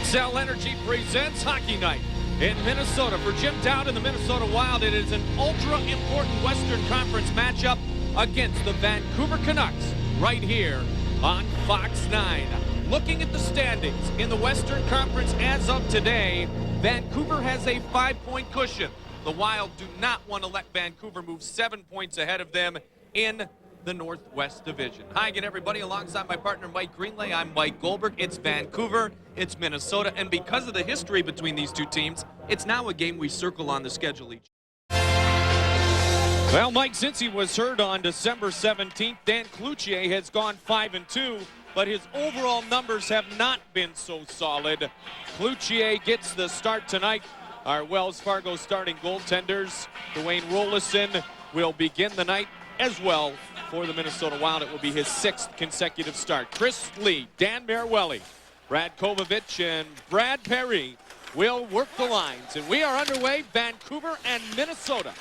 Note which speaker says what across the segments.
Speaker 1: Xcel Energy presents Hockey Night in Minnesota. For Jim Dowd and the Minnesota Wild, it is an ultra-important Western Conference matchup against the Vancouver Canucks right here on Fox 9. Looking at the standings in the Western Conference as of today, Vancouver has a 5-point cushion. The Wild do not want to let Vancouver move 7 points ahead of them in the Northwest Division. Hi again, everybody. Alongside my partner, Mike Greenlay, I'm Mike Goldberg. It's Vancouver, it's Minnesota, and because of the history between these two teams, it's now a game we circle on the schedule each. Well, Mike, since he was hurt on December 17th, Dan Cloutier has gone 5-2, but his overall numbers have not been so solid. Cloutier gets the start tonight. Our Wells Fargo starting goaltenders, Dwayne Rolison, will begin the night as well. For the Minnesota Wild, it will be his 6th consecutive start. Chris Lee, Dan Mariueli, Brad Kovovich, and Brad Perry will work the lines. And we are underway, Vancouver and Minnesota.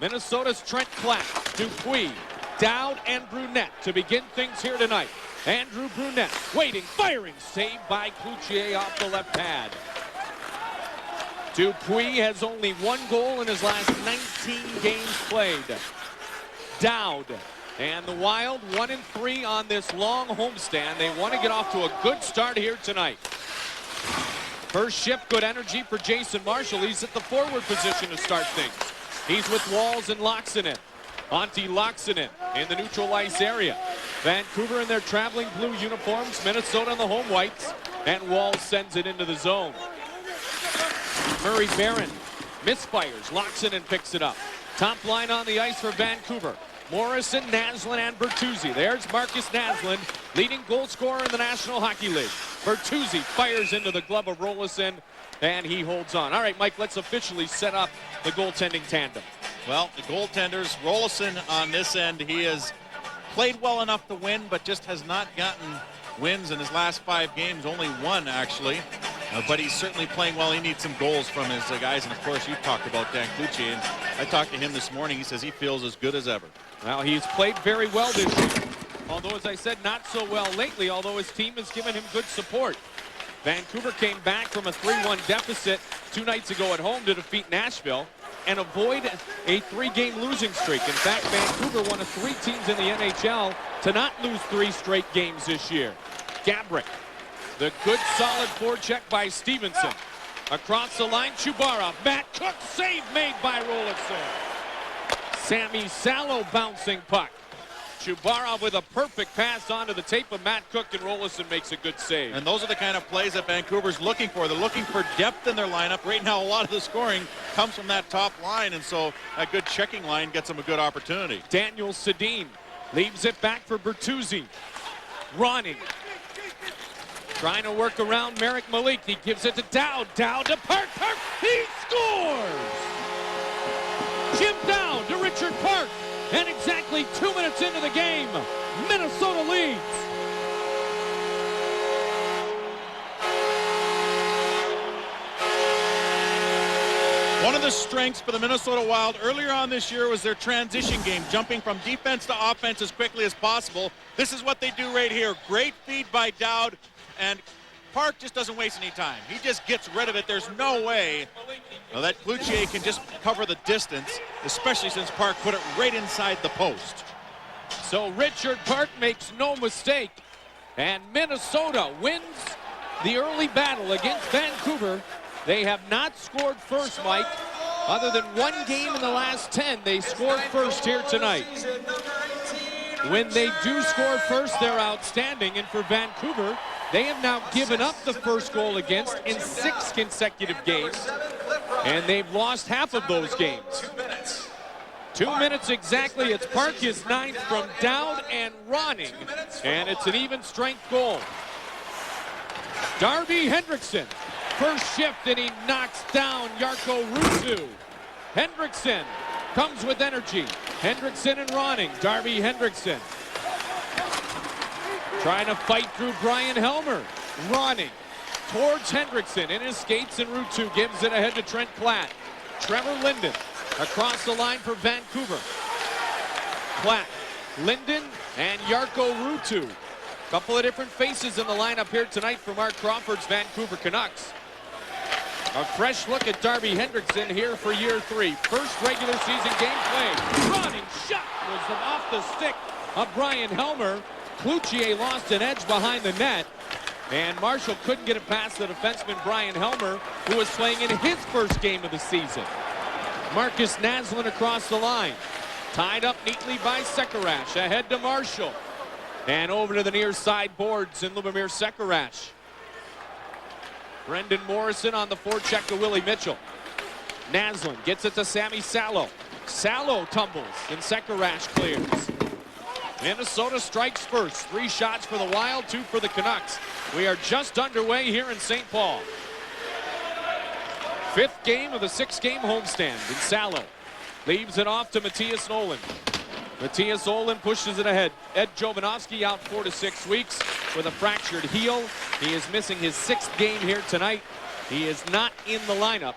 Speaker 1: Minnesota's Trent Klatt, Dupuis, Dowd, and Brunette to begin things here tonight. Andrew Brunette waiting, firing, saved by Cloutier off the left pad. Dupuis has only 1 goal in his last 19 games played. Dowd and the Wild 1-3 on this long homestand. They want to get off to a good start here tonight. First shift, good energy for Jason Marshall. He's at the forward position to start things. He's with Walls and Laaksonen. Antti Laaksonen in the neutral ice area. Vancouver in their traveling blue uniforms. Minnesota in the home whites. And Walls sends it into the zone. Murray Barron misfires. Laaksonen picks it up. Top line on the ice for Vancouver. Morrison, Naslund, and Bertuzzi. There's Marcus Naslund, leading goal scorer in the National Hockey League. Bertuzzi fires into the glove of Rolison, and he holds on. All right, Mike, let's officially set up the goaltending tandem.
Speaker 2: Well, the goaltenders, Rolison on this end, he has played well enough to win, but just has not gotten wins in his last 5 games. Only 1, actually. But he's certainly playing well. He needs some goals from his guys. And, of course, you talked about Dan Cloutier. And I talked to him this morning. He says he feels as good as ever.
Speaker 1: Well, he's played very well this year. Although, as I said, not so well lately, although his team has given him good support. Vancouver came back from a 3-1 deficit 2 nights ago at home to defeat Nashville and avoid a 3-game losing streak. In fact, Vancouver, one of 3 teams in the NHL to not lose 3 straight games this year. Gabrick. The good solid forecheck by Stevenson. Across the line, Chubarov. Matt Cook, save made by Rolison. Sammy Salo bouncing puck. Chubarov with a perfect pass onto the tape of Matt Cook, and Rolison makes a good save.
Speaker 2: And those are the kind of plays that Vancouver's looking for. They're looking for depth in their lineup. Right now, a lot of the scoring comes from that top line, and so a good checking line gets them a good opportunity.
Speaker 1: Daniel Sedin leaves it back for Bertuzzi. Ronning. Trying to work around Merrick Malik. He gives it to Dowd. Dowd to Park. Park. He scores! Jim Dowd to Richard Park. And exactly 2 minutes into the game, Minnesota leads.
Speaker 2: One of the strengths for the Minnesota Wild earlier on this year was their transition game, jumping from defense to offense as quickly as possible. This is what they do right here. Great feed by Dowd. And Park just doesn't waste any time. He just gets rid of it. There's no way that Cloutier can just cover the distance, especially since Park put it right inside the post.
Speaker 1: So Richard Park makes no mistake, and Minnesota wins the early battle against Vancouver. They have not scored first, Mike. Other than 1 game in the last 10, they scored first here tonight. When they do score first, they're outstanding, and for Vancouver, they have now given up the first goal against in 6 consecutive games, and they've lost half of those games. 2 minutes exactly. It's Park, his 9th from Dowd and Ronning, and it's an even strength goal. Darby Hendrickson, first shift, and he knocks down Jarkko Ruutu. Hendrickson comes with energy. Hendrickson and Ronning. Darby Hendrickson trying to fight through Brian Helmer. Ronning towards Hendrickson in his skates, and Ruutu gives it ahead to Trent Klatt. Trevor Linden across the line for Vancouver. Klatt, Linden, and Jarkko Ruutu Couple of different faces in the lineup here tonight for Mark Crawford's Vancouver Canucks. A fresh look at Darby Hendrickson here for year 3. First regular season game played. Running shot was off the stick of Brian Helmer. Cloutier lost an edge behind the net. And Marshall couldn't get it past the defenseman Brian Helmer, who was playing in his first game of the season. Marcus Naslund across the line. Tied up neatly by Sekarash. Ahead to Marshall. And over to the near side boards in Lubomir Sekarash. Brendan Morrison on the forecheck to Willie Mitchell. Naslund gets it to Sammy Salo. Salo tumbles and Sekarash clears. Minnesota strikes first. 3 shots for the Wild, 2 for the Canucks. We are just underway here in St. Paul. 5th game of the 6-game homestand. And Salo leaves it off to Matthias Nolan. Matthias Olin pushes it ahead. Ed Jovanovski out 4 to 6 weeks with a fractured heel. He is missing his 6th game here tonight. He is not in the lineup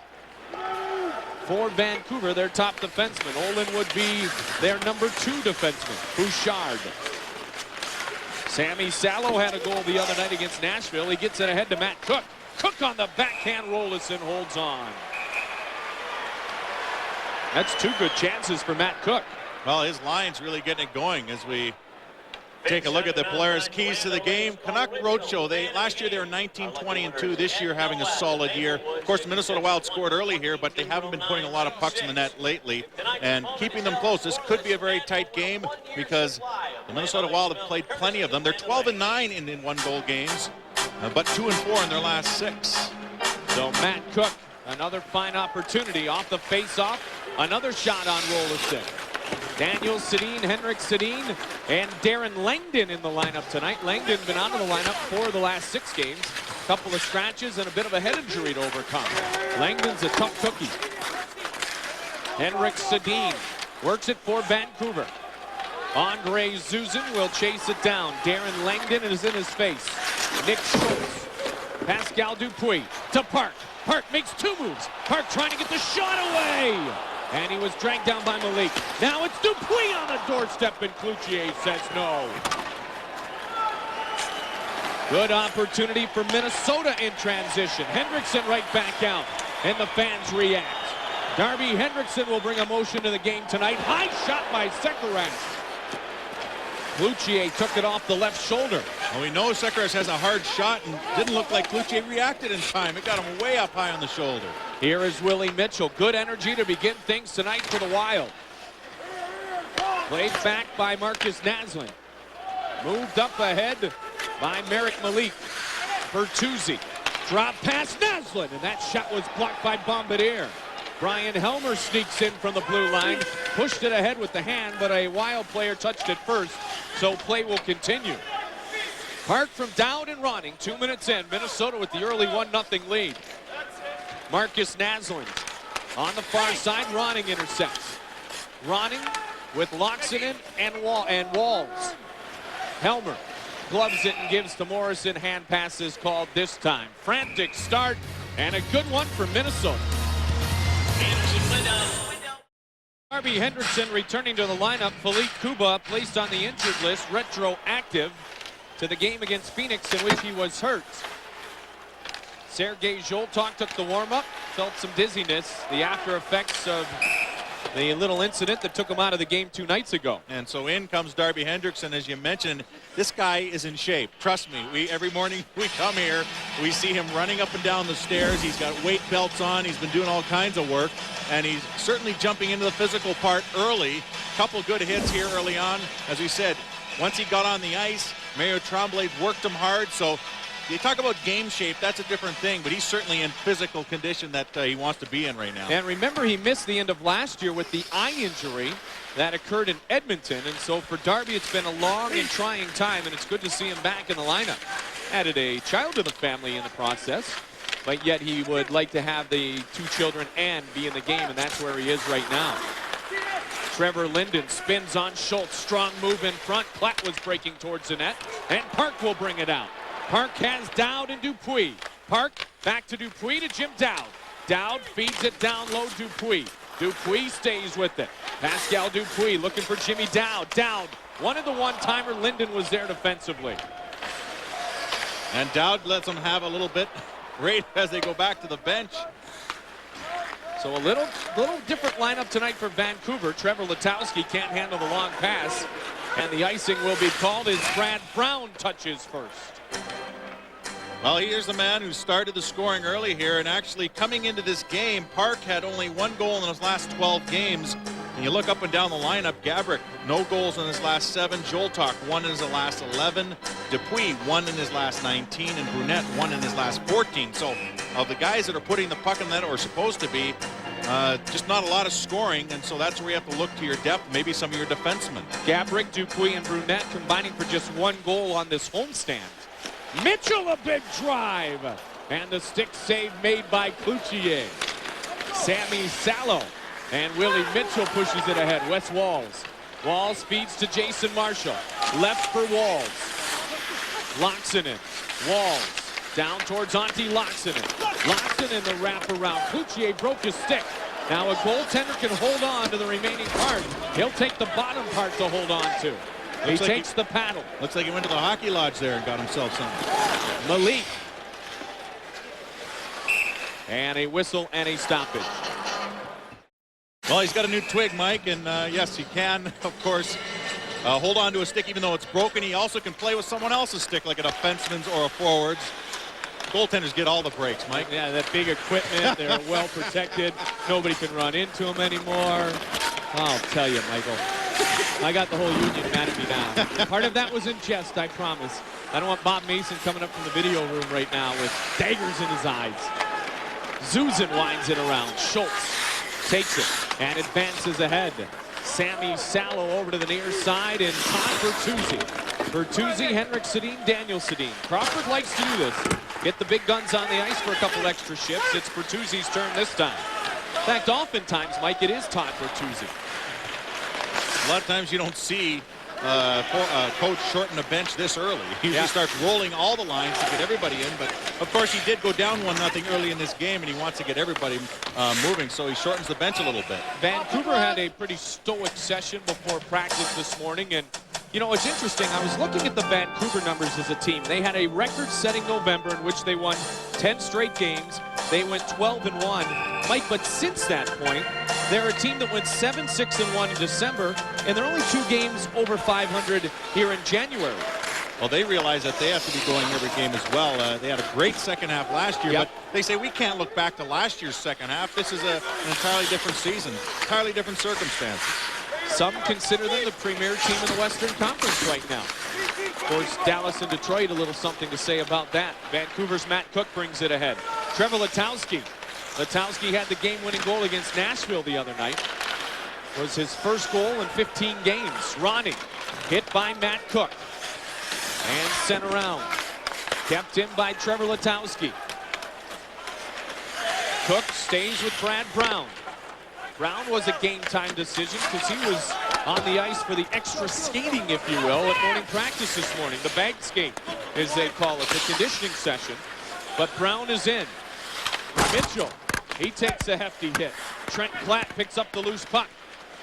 Speaker 1: for Vancouver, their top defenseman. Olin would be their number 2 defenseman. Bouchard. Sammy Salo had a goal the other night against Nashville. He gets it ahead to Matt Cook. Cook on the backhand Rolison holds on. That's 2 good chances for Matt Cook.
Speaker 2: Well, his line's really getting it going as we take a look at the Polaris keys to the game. Canuck Roadshow, last year they were 19-20-2. This year having a solid year. Of course, the Minnesota Wild scored early here, but they haven't been putting a lot of pucks in the net lately and keeping them close. This could be a very tight game because the Minnesota Wild have played plenty of them. They're 12-9 in 1-goal games, but 2-4 in their last 6.
Speaker 1: So Matt Cook, another fine opportunity off the face-off. Another shot on Rolison. Daniel Sedin, Henrik Sedin, and Darren Langdon in the lineup tonight. Langdon been out of the lineup for the last 6 games. A couple of scratches and a bit of a head injury to overcome. Langdon's a tough cookie. Henrik Sedin works it for Vancouver. Andre Zuzin will chase it down. Darren Langdon is in his face. Nick Schultz. Pascal Dupuis to Park. Park makes 2 moves. Park trying to get the shot away. And he was dragged down by Malik. Now it's Dupuis on the doorstep, and Cloutier says no. Good opportunity for Minnesota in transition. Hendrickson right back out, and the fans react. Darby Hendrickson will bring emotion to the game tonight. High shot by Sekarash. Cloutier took it off the left shoulder.
Speaker 2: Well, we know Sekarash has a hard shot and didn't look like Cloutier reacted in time. It got him way up high on the shoulder.
Speaker 1: Here is Willie Mitchell. Good energy to begin things tonight for the Wild. Played back by Marcus Naslund. Moved up ahead by Merrick Malik. Bertuzzi. Drop past Naslund, and that shot was blocked by Bombardier. Brian Helmer sneaks in from the blue line. Pushed it ahead with the hand, but a Wild player touched it first, so play will continue. Park from Dowd and Ronning. 2 minutes in. Minnesota with the early 1-0 lead. Marcus Naslund on the far side. Ronning intercepts. Ronning with Loxonen and Walls. Helmer gloves it and gives to Morrison. Hand passes called this time. Frantic start and a good one for Minnesota. Darby Hendrickson returning to the lineup. Philippe Kuba placed on the injured list, retroactive to the game against Phoenix in which he was hurt. Sergei Zholtok took the warm-up, felt some dizziness, the after effects of the little incident that took him out of the game 2 nights ago.
Speaker 2: And so in comes Darby Hendrickson. As you mentioned, this guy is in shape. Trust me, every morning we come here, we see him running up and down the stairs. He's got weight belts on. He's been doing all kinds of work. And he's certainly jumping into the physical part early. Couple good hits here early on. As we said, once he got on the ice, Mario Tremblay worked him hard. So you talk about game shape, that's a different thing, but he's certainly in physical condition that he wants to be in right now.
Speaker 1: And remember, he missed the end of last year with the eye injury that occurred in Edmonton, and so for Darby, it's been a long and trying time, and it's good to see him back in the lineup. Added a child to the family in the process, but yet he would like to have the 2 children and be in the game, and that's where he is right now. Trevor Linden spins on Schultz. Strong move in front. Platt was breaking towards the net, and Park will bring it out. Park has Dowd and Dupuis. Park back to Dupuis to Jim Dowd. Dowd feeds it down low. Dupuis. Dupuis stays with it. Pascal Dupuis looking for Jimmy Dowd. Dowd wanted the one-timer. Linden was there defensively.
Speaker 2: And Dowd lets them have a little bit right as they go back to the bench.
Speaker 1: So a little different lineup tonight for Vancouver. Trevor Letowski can't handle the long pass. And the icing will be called as Brad Brown touches first.
Speaker 2: Well, here's the man who started the scoring early here, and actually coming into this game, Park had only 1 goal in his last 12 games. And you look up and down the lineup, Gabrick, no goals in his last 7. Joltok, 1 in his last 11. Dupuis, 1 in his last 19. And Brunette, 1 in his last 14. So of the guys that are putting the puck in the net, or supposed to be, just not a lot of scoring. And so that's where you have to look to your depth, maybe some of your defensemen.
Speaker 1: Gabrick, Dupuis, and Brunette combining for just 1 goal on this homestand. Mitchell, a big drive. And the stick save made by Cloutier. Sammy Salo. And Willie Mitchell pushes it ahead. Wes Walls. Walls feeds to Jason Marshall. Left for Walls. Loxonen. Walls. Down towards Antti Loxonen. Loxonen the wraparound. Cloutier broke his stick. Now a goaltender can hold on to the remaining part. He'll take the bottom part to hold on to. He takes the paddle.
Speaker 2: Looks like he went to the hockey lodge there and got himself something.
Speaker 1: Malik. And a whistle and a stoppage.
Speaker 2: Well, he's got a new twig, Mike, and yes, he can, of course, hold on to a stick even though it's broken. He also can play with someone else's stick, like a defenseman's or a forward's. Goaltenders get all the breaks, Mike.
Speaker 1: Yeah, that big equipment. They're well protected. Nobody can run into them anymore. I'll tell you, Michael. I got the whole union mad at me now. Part of that was in jest, I promise. I don't want Bob Mason coming up from the video room right now with daggers in his eyes. Zuzan winds it around. Schultz takes it and advances ahead. Sammy Salo over to the near side, and Todd Bertuzzi. Bertuzzi, Henrik Sedin, Daniel Sedin. Crawford likes to do this. Get the big guns on the ice for a couple extra shifts. It's Bertuzzi's turn this time. In fact, oftentimes, Mike, it is Todd Bertuzzi.
Speaker 2: A lot of times you don't see coach shorten a bench this early. He usually starts rolling all the lines to get everybody in, but of course he did go down 1-0 early in this game, and he wants to get everybody moving, so he shortens the bench a little bit.
Speaker 1: Vancouver had a pretty stoic session before practice this morning, and you know, it's interesting. I was looking at the Vancouver numbers as a team. They had a record-setting November in which they won 10 straight games. They went 12-1. Mike, but since that point, they're a team that went 7-6-1 in December, and they're only 2 games over 500 here in January.
Speaker 2: Well, they realize that they have to be going every game as well. They had a great second half last year, but they say we can't look back to last year's second half. This is an entirely different season, entirely different circumstances.
Speaker 1: Some consider them the premier team in the Western Conference right now. Of course, Dallas and Detroit, a little something to say about that. Vancouver's Matt Cook brings it ahead. Trevor Letowski. Letowski had the game-winning goal against Nashville the other night. It was his first goal in 15 games. Ronnie hit by Matt Cook. And sent around. Kept in by Trevor Letowski. Cook stays with Brad Brown. Brown was a game-time decision because he was on the ice for the extra skating, if you will, at morning practice this morning. The bag skate, as they call it, the conditioning session. But Brown is in. Mitchell, he takes a hefty hit. Trent Platt picks up the loose puck.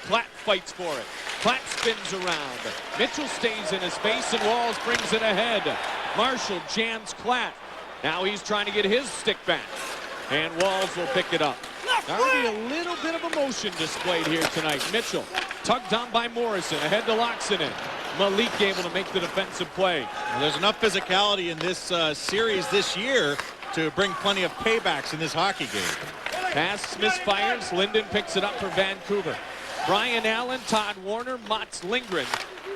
Speaker 1: Platt fights for it. Platt spins around. Mitchell stays in his face, and Walls brings it ahead. Marshall jams Platt. Now he's trying to get his stick back. And Walls will pick it up. Already a little bit of emotion displayed here tonight. Mitchell tugged on by Morrison, ahead to Loxonen. Malik able to make the defensive play.
Speaker 2: Well, there's enough physicality in this series this year to bring plenty of paybacks in this hockey game.
Speaker 1: Pass misfires. Linden picks it up for Vancouver. Brian Allen, Todd Warner, Mats Lindgren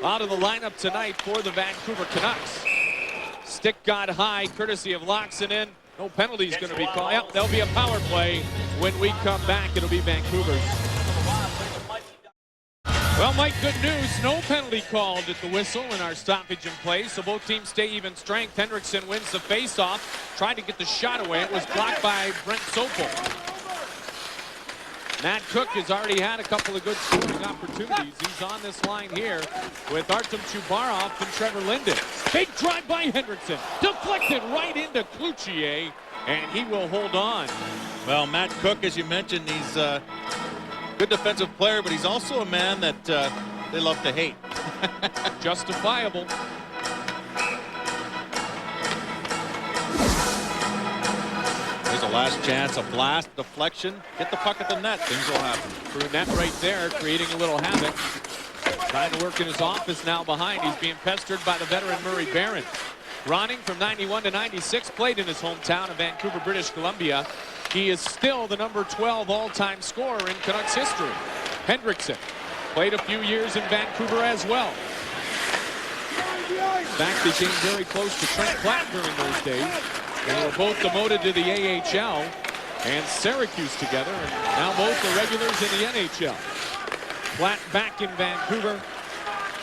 Speaker 1: out of the lineup tonight for the Vancouver Canucks. Stick got high, courtesy of Loxonen. No penalties going to be called. Yep, there'll be a power play when we come back. It'll be Vancouver's. Well, Mike, good news. No penalty called at the whistle in our stoppage in play, so both teams stay even strength. Hendrickson wins the faceoff. Tried to get the shot away. It was blocked by Brent Sopel. Matt Cook has already had a couple of good scoring opportunities. He's on this line here with Artem Chubarov and Trevor Linden. Big drive by Hendrickson. Deflected right into Cloutier, and he will hold on.
Speaker 2: Well, Matt Cook, as you mentioned, he's a good defensive player, but he's also a man that they love to hate. Here's a last chance, a blast, deflection. Get the puck at the net. Things will happen.
Speaker 1: Brunette right there, creating a little havoc. Trying to work in his office now behind. He's being pestered by the veteran Murray Barron. Ronning from 91 to 96, played in his hometown of Vancouver, British Columbia. He is still the number 12 all-time scorer in Canucks history. Hendrickson played a few years in Vancouver as well. In fact, they came very close to Trent Platt during those days. They were both demoted to the AHL and Syracuse together, and now both the regulars in the NHL. Platt back in Vancouver,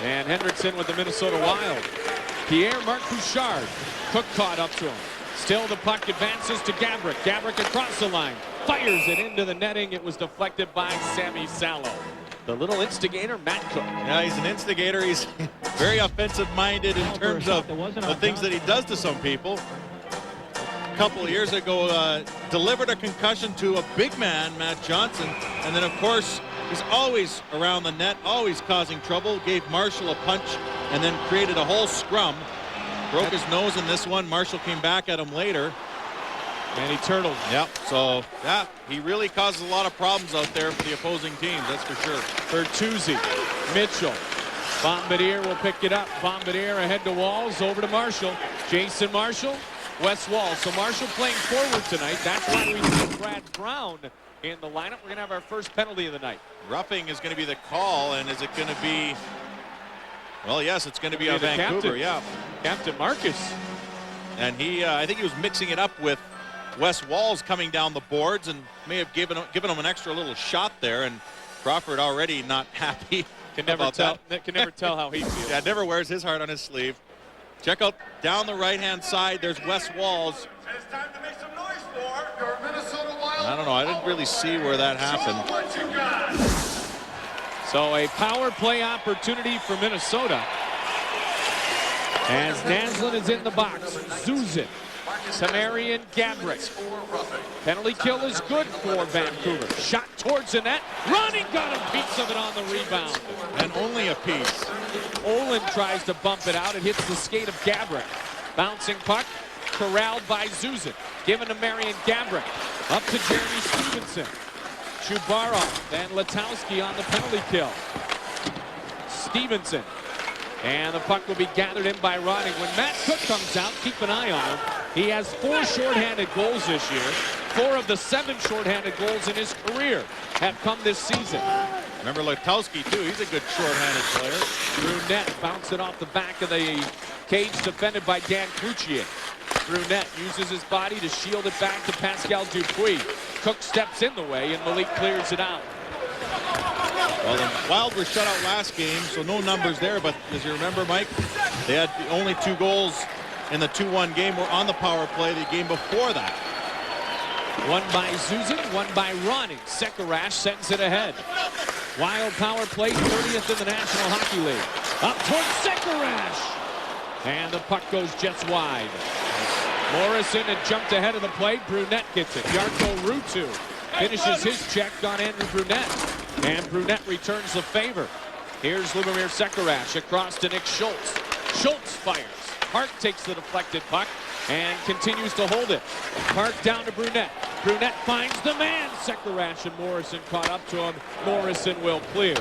Speaker 1: and Hendrickson with the Minnesota Wild. Pierre-Marc Bouchard. Cook caught up to him. Still the puck advances to Gabrick. Gabrick across the line. Fires it into the netting. It was deflected by Sammy Salo. The little instigator, Matt Cook.
Speaker 2: Yeah, he's an instigator. He's very offensive-minded in terms of the things that he does to some people. A couple of years ago, delivered a concussion to a big man, Matt Johnson. And then, of course, he's always around the net, always causing trouble. Gave Marshall a punch and then created a whole scrum. Broke his nose in this one. Marshall came back at him later.
Speaker 1: And he turtled.
Speaker 2: Yep. So, yeah, he really causes a lot of problems out there for the opposing teams, that's for sure.
Speaker 1: Bertuzzi, Mitchell. Bombardier will pick it up. Bombardier ahead to Walls, over to Marshall. Jason Marshall, Wes Walls. So Marshall playing forward tonight. That's why we see Brad Brown in the lineup. We're going to have our first penalty of the night.
Speaker 2: Roughing is going to be the call, and is it going to be... Well, yes, it's going to be on Vancouver,
Speaker 1: captain.
Speaker 2: yeah.
Speaker 1: Captain Marcus.
Speaker 2: And he, I think he was mixing it up with Wes Walls coming down the boards and may have given him an extra little shot there, and Crawford already not happy about that.
Speaker 1: Can never tell how he feels.
Speaker 2: Yeah, never wears his heart on his sleeve. Check out down the right-hand side. There's Wes Walls.
Speaker 3: It's time to make some noise for your Minnesota Wild.
Speaker 2: I don't know. I didn't really see where that happened.
Speaker 3: What you got?
Speaker 1: So a power play opportunity for Minnesota. As Naslund is in the box. Zuzin. Tamarian Gabrick. Penalty kill is good for Vancouver. Shot towards the net. Running got a piece of it on the rebound.
Speaker 2: And only a piece.
Speaker 1: Olin tries to bump it out. It hits the skate of Gabrick. Bouncing puck. Corralled by Zuzin. Given to Marian Gabrick. Up to Jeremy Stevenson. Chubarov and Letowski on the penalty kill. Stevenson. And the puck will be gathered in by Ronning. When Matt Cook comes out, keep an eye on him. He has 4 shorthanded goals this year. 4 of the 7 shorthanded goals in his career have come this season.
Speaker 2: Remember Letowski, too. He's a good shorthanded player.
Speaker 1: Brunette bounced it off the back of the cage, defended by Dan Cloutier. Brunette uses his body to shield it back to Pascal Dupuis. Cook steps in the way, and Malik clears it out.
Speaker 2: Well, the Wild were shut out last game, so no numbers there. But as you remember, Mike, they had the only 2 goals in the 2-1 game were on the power play the game before that.
Speaker 1: One by Zuzin, one by Ronning. Sekarash sends it ahead. Wild power play, 30th in the National Hockey League. Up towards Sekarash. And the puck goes just wide. Morrison had jumped ahead of the plate. Brunette gets it. Jarkko Ruutu finishes his check on Andrew Brunette. And Brunette returns the favor. Here's Lubomir Sekarash across to Nick Schultz. Schultz fires. Park takes the deflected puck and continues to hold it. Park down to Brunette. Brunette finds the man. Sekarash and Morrison caught up to him. Morrison will clear.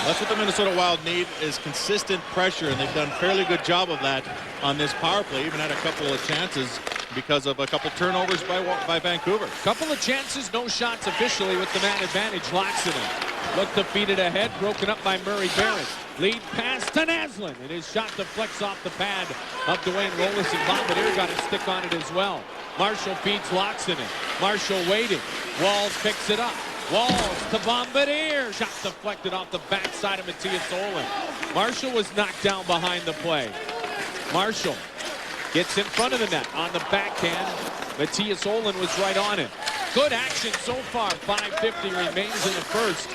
Speaker 2: That's what the Minnesota Wild need, is consistent pressure, and they've done a fairly good job of that on this power play. Even had a couple of chances because of a couple turnovers by Vancouver.
Speaker 1: Couple of chances, no shots officially with the man advantage. Laxinen looked to feed it ahead, broken up by Murray Barron. Lead pass to Naslund, and his shot deflects off the pad of Dwayne Rollis, and Bombardier got a stick on it as well. Marshall feeds Laxinen. Marshall waiting. Walls picks it up. Walls to Bombardier. Shot deflected off the backside of Matthias Olin. Marshall was knocked down behind the play. Marshall gets in front of the net on the backhand. Matthias Olin was right on it. Good action so far. 5:50 remains in the first.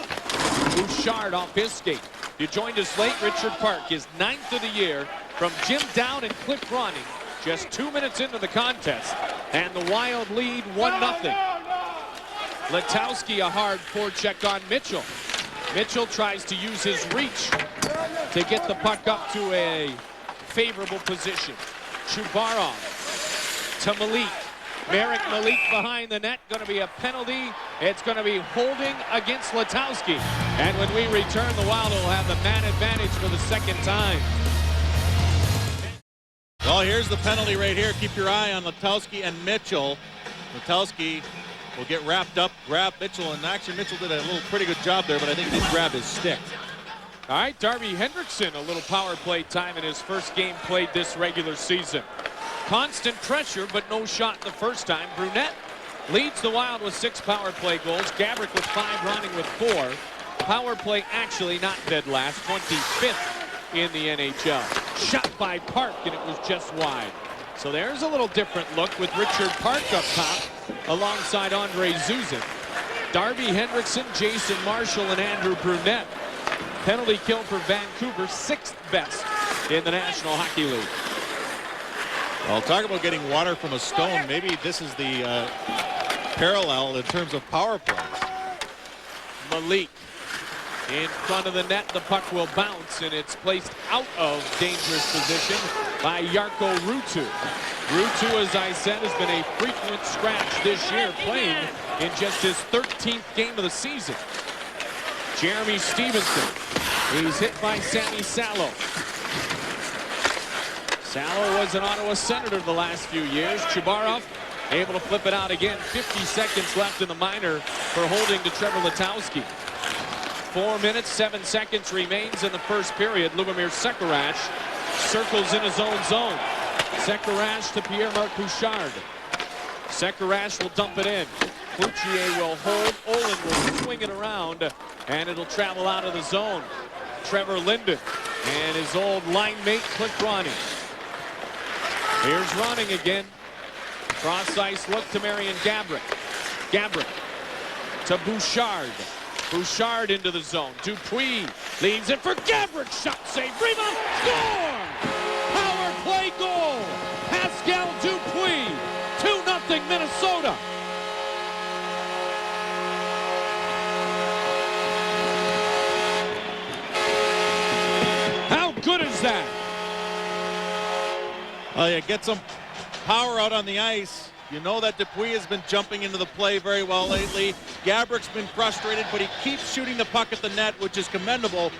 Speaker 1: Bouchard off his skate. You joined us late. Richard Park, his 9th of the year, from Jim Dowd and Cliff Ronning. Just 2 minutes into the contest, and the Wild lead 1-0. Letowski, a hard forecheck on Mitchell. Mitchell tries to use his reach to get the puck up to a favorable position. Chubarov to Malik. Merrick Malik behind the net. Going to be a penalty. It's going to be holding against Letowski. And when we return, the Wild will have the man advantage for the second time.
Speaker 2: Well, here's the penalty right here. Keep your eye on Letowski and Mitchell. Letowski will get wrapped up, grab Mitchell, and actually Mitchell did a little pretty good job there, but I think he did grab his stick.
Speaker 1: All right, Darby Hendrickson, a little power play time in his first game played this regular season. Constant pressure, but no shot the first time. Brunette leads the Wild with 6 power play goals. Gabrick with 5, Ronning with 4. Power play actually not dead last, 25th in the NHL. Shot by Park, and it was just wide. So there's a little different look with Richard Park up top alongside Andre Zuzin. Darby Hendrickson, Jason Marshall, and Andrew Brunette. Penalty kill for Vancouver, 6th best in the National Hockey League.
Speaker 2: Well, talk about getting water from a stone. Maybe this is the parallel in terms of power plays.
Speaker 1: Malik in front of the net. The puck will bounce, and it's placed out of dangerous position by Jarkko Ruutu. Ruutu, as I said, has been a frequent scratch this year, playing in just his 13th game of the season. Jeremy Stevenson. He's hit by Sammy Salo. Salo was an Ottawa Senator the last few years. Chubarov able to flip it out again. 50 seconds left in the minor for holding to Trevor Letowski. 4 minutes, 7 seconds remains in the first period. Lubomir Sekerash circles in his own zone. Sekerash to Pierre-Marc Bouchard. Sekerash will dump it in. Cloutier will hold. Olin will swing it around, and it'll travel out of the zone. Trevor Linden and his old line mate Clint Ronning. Here's Ronning again. Cross ice look to Marian Gabrick. Gabrick to Bouchard. Bouchard into the zone. Dupuis leaves it for Gabrick. Shot save. Rebound. Score! Power play goal. Pascal Dupuis. 2-0 Minnesota. How good is that?
Speaker 2: Well, yeah, get some power out on the ice. You know that Dupuis has been jumping into the play very well lately. Gabrick's been frustrated, but he keeps shooting the puck at the net, which is commendable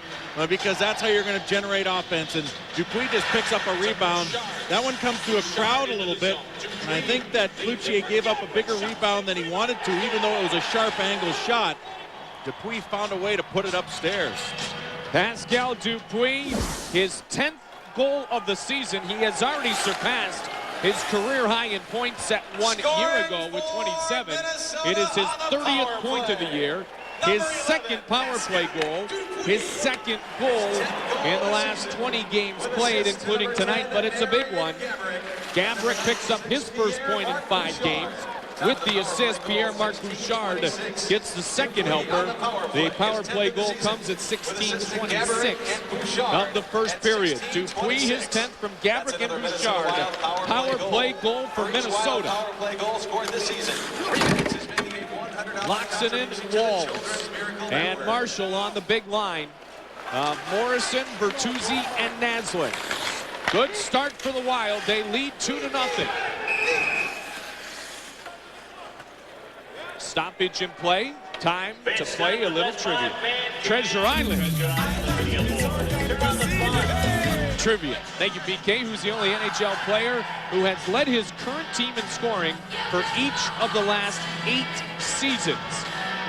Speaker 2: because that's how you're going to generate offense. And Dupuis just picks up a rebound. That one comes to a crowd a little bit. And I think that Cloutier gave up a bigger rebound than he wanted to, even though it was a sharp angle shot. Dupuis found a way to put it upstairs.
Speaker 1: Pascal Dupuis, his 10th goal of the season. He has already surpassed his career high in points set 1 year ago with 27. It is his 30th point of the year, his 2nd power play goal, his 2nd goal in the last 20 games played, including tonight, but it's a big one. Gabrick picks up his first point in 5 games. With the assist, Pierre-Marc Bouchard gets the 2nd helper. The power play goal comes at 16:26 of the first period. Dupuis, his 10th from Gabrick and Bouchard. Power play goal for Minnesota. Loxonen, Walls, and Marshall on the big line. Morrison, Bertuzzi, and Naslund. Good start for the Wild. They lead 2-0. Stoppage in play. Time to play a little trivia. Treasure Island. Trivia. Thank you, BK, who's the only NHL player who has led his current team in scoring for each of the last 8 seasons.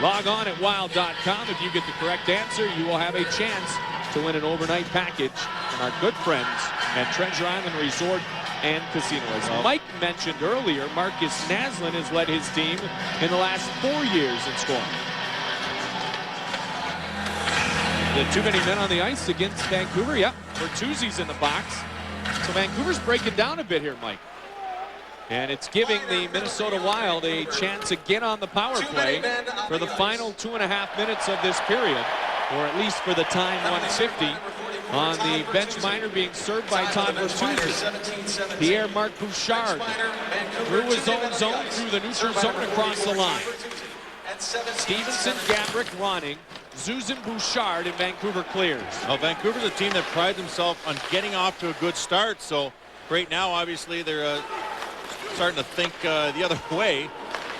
Speaker 1: Log on at wild.com. If you get the correct answer, you will have a chance to win an overnight package from our good friends at Treasure Island Resort and Casino. As Mike mentioned earlier, Marcus Naslund has led his team in the last 4 years in scoring. The too many men on the ice against Vancouver. Yep, Bertuzzi's in the box. So Vancouver's breaking down a bit here, Mike. And it's giving the Minnesota Wild a chance again on the power play for the final 2.5 minutes of this period, or at least for the time 150. On the bench minor being served by Todd Bertuzzi. Pierre-Marc Bouchard through his own zone, through the neutral zone, across the line. Stevenson, Gabrick, Ronning, Zuzin, Bouchard, and Vancouver clears.
Speaker 2: Well, Vancouver's a team that prides himself on getting off to a good start. So right now, obviously, they're starting to think the other way,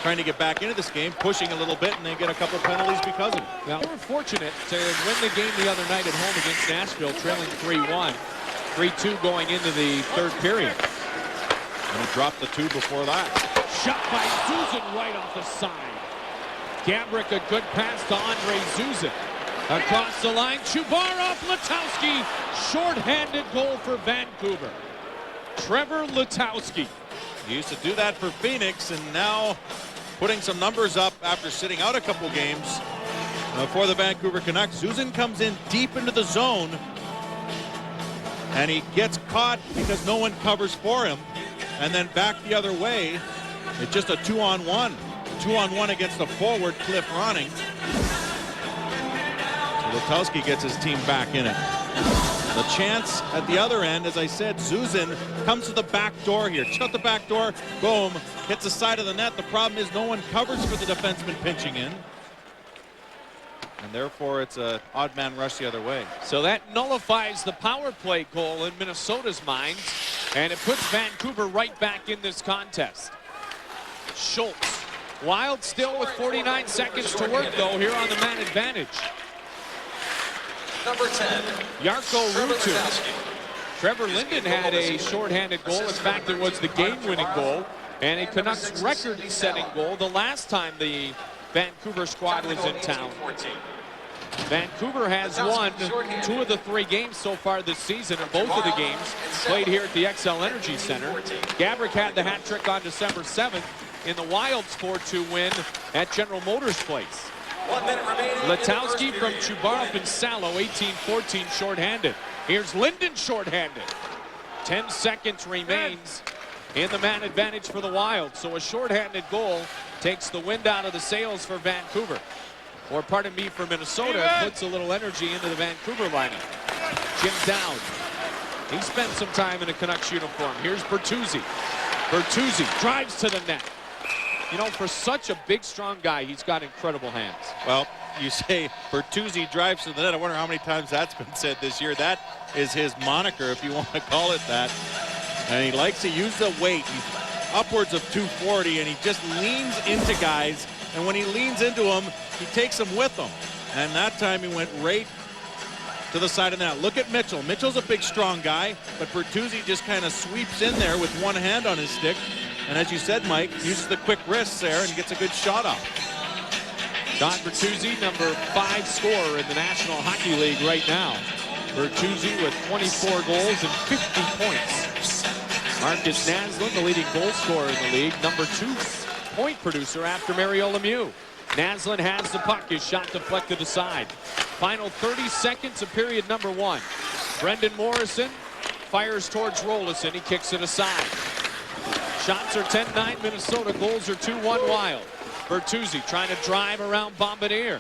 Speaker 2: trying to get back into this game, pushing a little bit, and they get a couple of penalties because of it.
Speaker 1: Now, they were fortunate to win the game the other night at home against Nashville, trailing 3-1. 3-2 going into the third period.
Speaker 2: And he dropped the 2 before that.
Speaker 1: Shot by Zuzin right off the side. Gabrick, a good pass to Andre Zuzin. Across the line, Chubarov, Letowski. Short-handed goal for Vancouver. Trevor Letowski.
Speaker 2: He used to do that for Phoenix, and now putting some numbers up after sitting out a couple games for the Vancouver Canucks. Zuzin comes in deep into the zone, and he gets caught because no one covers for him. And then back the other way, it's just a 2-on-1. 2-on-1 against the forward, Cliff Ronning. So Letowski gets his team back in it. The chance at the other end, as I said, Zuzin comes to the back door here. Shut the back door, boom, hits the side of the net. The problem is no one covers for the defenseman pinching in. And therefore, it's an odd man rush the other way.
Speaker 1: So that nullifies the power play goal in Minnesota's minds, and it puts Vancouver right back in this contest. Schultz. Wild still with 49 seconds to work, though, here on the man advantage.
Speaker 3: Number 10.
Speaker 1: Jarkko Ruutu. Trevor Linden had a shorthanded goal. In fact, it was the game-winning goal and a Canucks record-setting goal the last time the Vancouver squad was in town. Vancouver has won 2 of the 3 games so far this season, and both of the games played here at the XL Energy Center. Gabrick had the hat trick on December 7th in the Wild's 4-2 win at General Motors Place.
Speaker 3: 1 minute remaining.
Speaker 1: Letowski from Chubarov and Salo, 18-14 shorthanded. Here's Linden shorthanded. 10 seconds remains in the man advantage for the Wild. So a shorthanded goal takes the wind out of the sails for Vancouver. Or pardon me, for Minnesota, puts a little energy into the Vancouver lineup. Jim Dowd. He spent some time in a Canucks uniform. Here's Bertuzzi. Bertuzzi drives to the net. You know, for such a big, strong guy, he's got incredible hands.
Speaker 2: Well, you say Bertuzzi drives to the net. I wonder how many times that's been said this year. That is his moniker, if you want to call it that. And he likes to use the weight. He's upwards of 240, and he just leans into guys. And when he leans into them, he takes them with him. And that time he went right to the side of the net. Look at Mitchell. Mitchell's a big, strong guy, but Bertuzzi just kind of sweeps in there with one hand on his stick. And as you said, Mike, uses the quick wrists there and gets a good shot off.
Speaker 1: Don Bertuzzi, number 5 scorer in the National Hockey League right now. Bertuzzi with 24 goals and 50 points. Marcus Naslund, the leading goal scorer in the league, number 2 point producer after Mario Lemieux. Naslund has the puck, his shot deflected aside. Final 30 seconds of period number 1. Brendan Morrison fires towards Rolison. He kicks it aside. Shots are 10-9 Minnesota. Goals are 2-1 Wild. Bertuzzi trying to drive around Bombardier.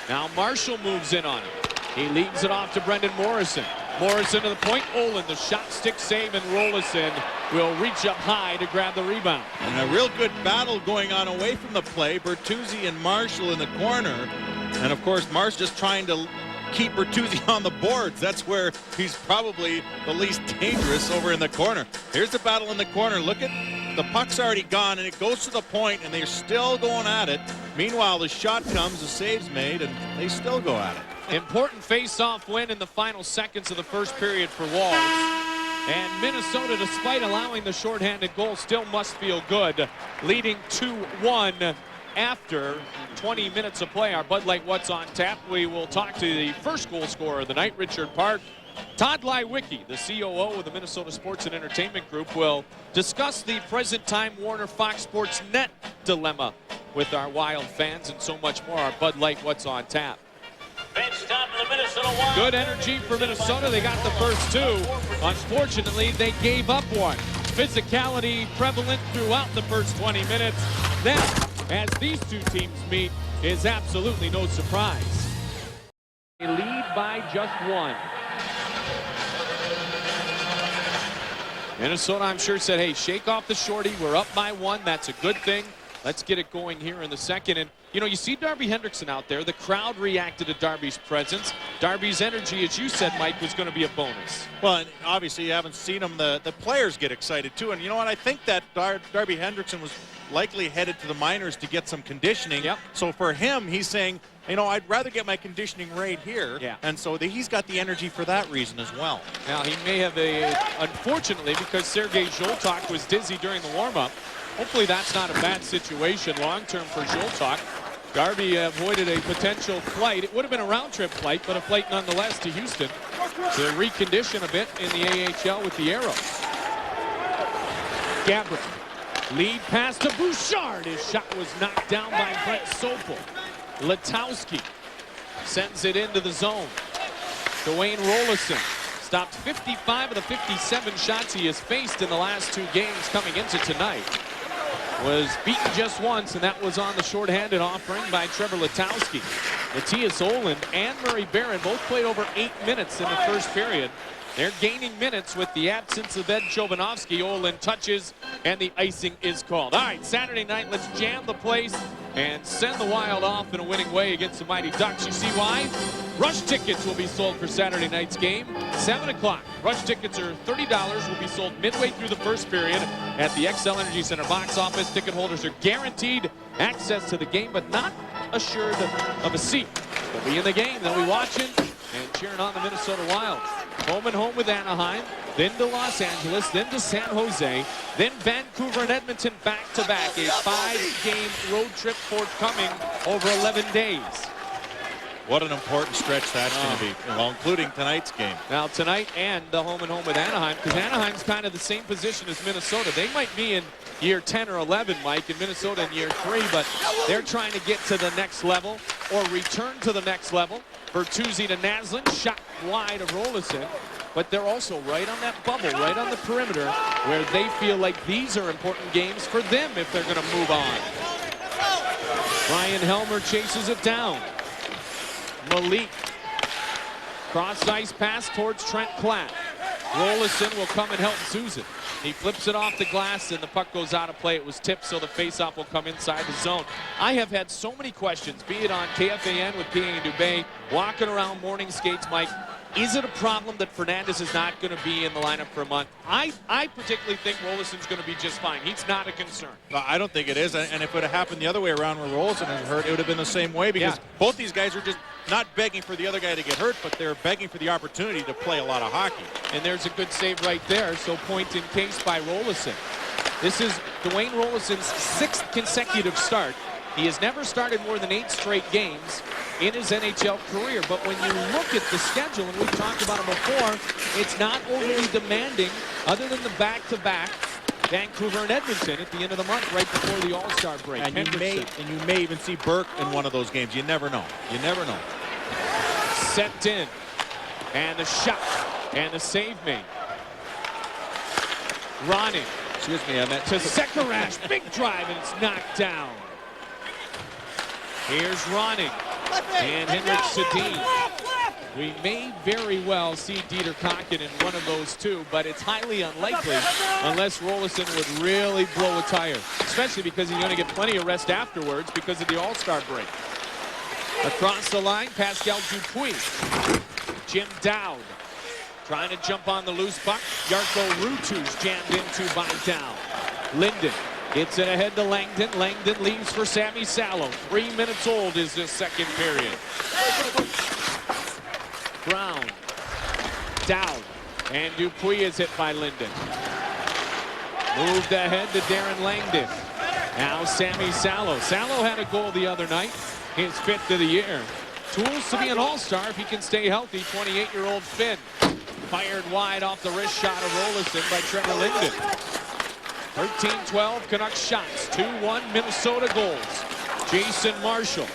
Speaker 1: Now Marshall moves in on him. He leaves it off to Brendan Morrison. Morrison to the point. Olin, the shot stick save, and Rolison will reach up high to grab the rebound.
Speaker 2: And a real good battle going on away from the play. Bertuzzi and Marshall in the corner. And of course, Marsh just trying to keep Bertuzzi on the boards. That's where he's probably the least dangerous, over in the corner. Here's the battle in the corner. Look at the puck's already gone, and it goes to the point, and they're still going at it. Meanwhile, the shot comes, the save's made, and they still go at it.
Speaker 1: Important face-off win in the final seconds of the first period for Walls. And Minnesota, despite allowing the shorthanded goal, still must feel good, leading 2-1 after 20 minutes of play. Our Bud Light What's on Tap. We will talk to the first goal scorer of the night, Richard Park. Todd Leiweke, the COO of the Minnesota Sports and Entertainment Group, will discuss the present time Warner Fox Sports Net dilemma with our Wild fans and so much more. Our Bud Light What's on Tap. Good energy for Minnesota. They got the first 2. Unfortunately, they gave up one. Physicality prevalent throughout the first 20 minutes. That, as these 2 teams meet, is absolutely no surprise. They lead by just 1. Minnesota, I'm sure, said, hey, shake off the shorty. We're up by 1. That's a good thing. Let's get it going here in the second. And you know, you see Darby Hendrickson out there. The crowd reacted to Darby's presence. Darby's energy, as you said, Mike, was going to be a bonus.
Speaker 2: Well, and obviously you haven't seen him. The players get excited too. And you know what? I think that Darby Hendrickson was likely headed to the minors to get some conditioning.
Speaker 1: Yep.
Speaker 2: So for him, he's saying, you know, I'd rather get my conditioning right here.
Speaker 1: Yeah.
Speaker 2: And so he's got the energy for that reason as well.
Speaker 1: Now, he may have unfortunately, because Sergei Zholtok was dizzy during the warm-up, hopefully that's not a bad situation long-term for Zholtok. Darby avoided a potential flight. It would have been a round-trip flight, but a flight nonetheless to Houston to recondition a bit in the AHL with the Arrows. Gabriel, lead pass to Bouchard. His shot was knocked down by Brent Sopel. Letowski sends it into the zone. Dwayne Rolison stopped 55 of the 57 shots he has faced in the last 2 games coming into tonight. Was beaten just once, and that was on the shorthanded offering by Trevor Letowski. Matthias Olin and Murray Barron both played over 8 minutes in the first period. They're gaining minutes with the absence of Ed Chovanovsky. Olin touches, and the icing is called. All right, Saturday night, let's jam the place and send the Wild off in a winning way against the Mighty Ducks. You see why? Rush tickets will be sold for Saturday night's game, 7 o'clock. Rush tickets are $30, will be sold midway through the first period at the XL Energy Center box office. Ticket holders are guaranteed access to the game, but not assured of a seat. They'll be in the game, they'll be watching and cheering on the Minnesota Wild. Home and home with Anaheim, then to Los Angeles, then to San Jose, then Vancouver and Edmonton back-to-back. A 5-game road trip forthcoming over 11 days.
Speaker 2: What an important stretch that's going to be, well, including tonight's game.
Speaker 1: Now tonight and the home and home with Anaheim, because Anaheim's kind of the same position as Minnesota. They might be in year 10 or 11, Mike, and Minnesota in year 3, but they're trying to get to the next level or return to the next level. Bertuzzi to Naslund, shot wide of Rolison, but they're also right on that bubble, right on the perimeter, where they feel like these are important games for them if they're going to move on. Ryan Helmer chases it down. Malik, cross ice pass towards Trent Platt. Rolison will come and help Susan. He flips it off the glass, and the puck goes out of play. It was tipped, so the faceoff will come inside the zone. I have had so many questions, be it on KFAN with Pierre and Dubé, walking around morning skates, Mike. Is it a problem that Fernandez is not going to be in the lineup for a month? I particularly think Rolison's going to be just fine. He's not a concern.
Speaker 2: I don't think it is, and if it would have happened the other way around where Rolison was hurt, it would have been the same way, because both these guys are just not begging for the other guy to get hurt, but they're begging for the opportunity to play a lot of hockey.
Speaker 1: And there's a good save right there, so point in case by Rolison. This is Dwayne Rolison's 6th consecutive start. He has never started more than 8 straight games in his NHL career, but when you look at the schedule, and we've talked about it before, it's not overly demanding other than the back-to-back Vancouver and Edmonton at the end of the month, right before the All-Star break.
Speaker 2: And you may even see Burke in one of those games. You never know. You never know.
Speaker 1: Sent in, and the shot, and the save made. Ronning.
Speaker 2: Excuse me, I meant
Speaker 1: to Sekarash, big drive, and it's knocked down. Here's Ronning and Henrik Sedin. We may very well see Dieter Kocken in one of those two, but it's highly unlikely unless Rolison would really blow a tire, especially because he's going to get plenty of rest afterwards because of the All-Star break. Across the line, Pascal Dupuis. Jim Dowd trying to jump on the loose puck. Jarkko Ruutu's jammed into by Dowd. Linden gets it ahead to Langdon. Langdon leaves for Sammy Salo. 3 minutes old is this second period. Brown, Dowd, and Dupuis is hit by Linden. Moved ahead to Darren Langdon. Now Sammy Salo. Salo had a goal the other night, his 5th of the year. Tools to be an all-star if he can stay healthy. 28-year-old Finn. Fired wide off the wrist shot of Rolison by Trevor Linden. 13-12 Canucks shots. 2-1 Minnesota goals. Jason Marshall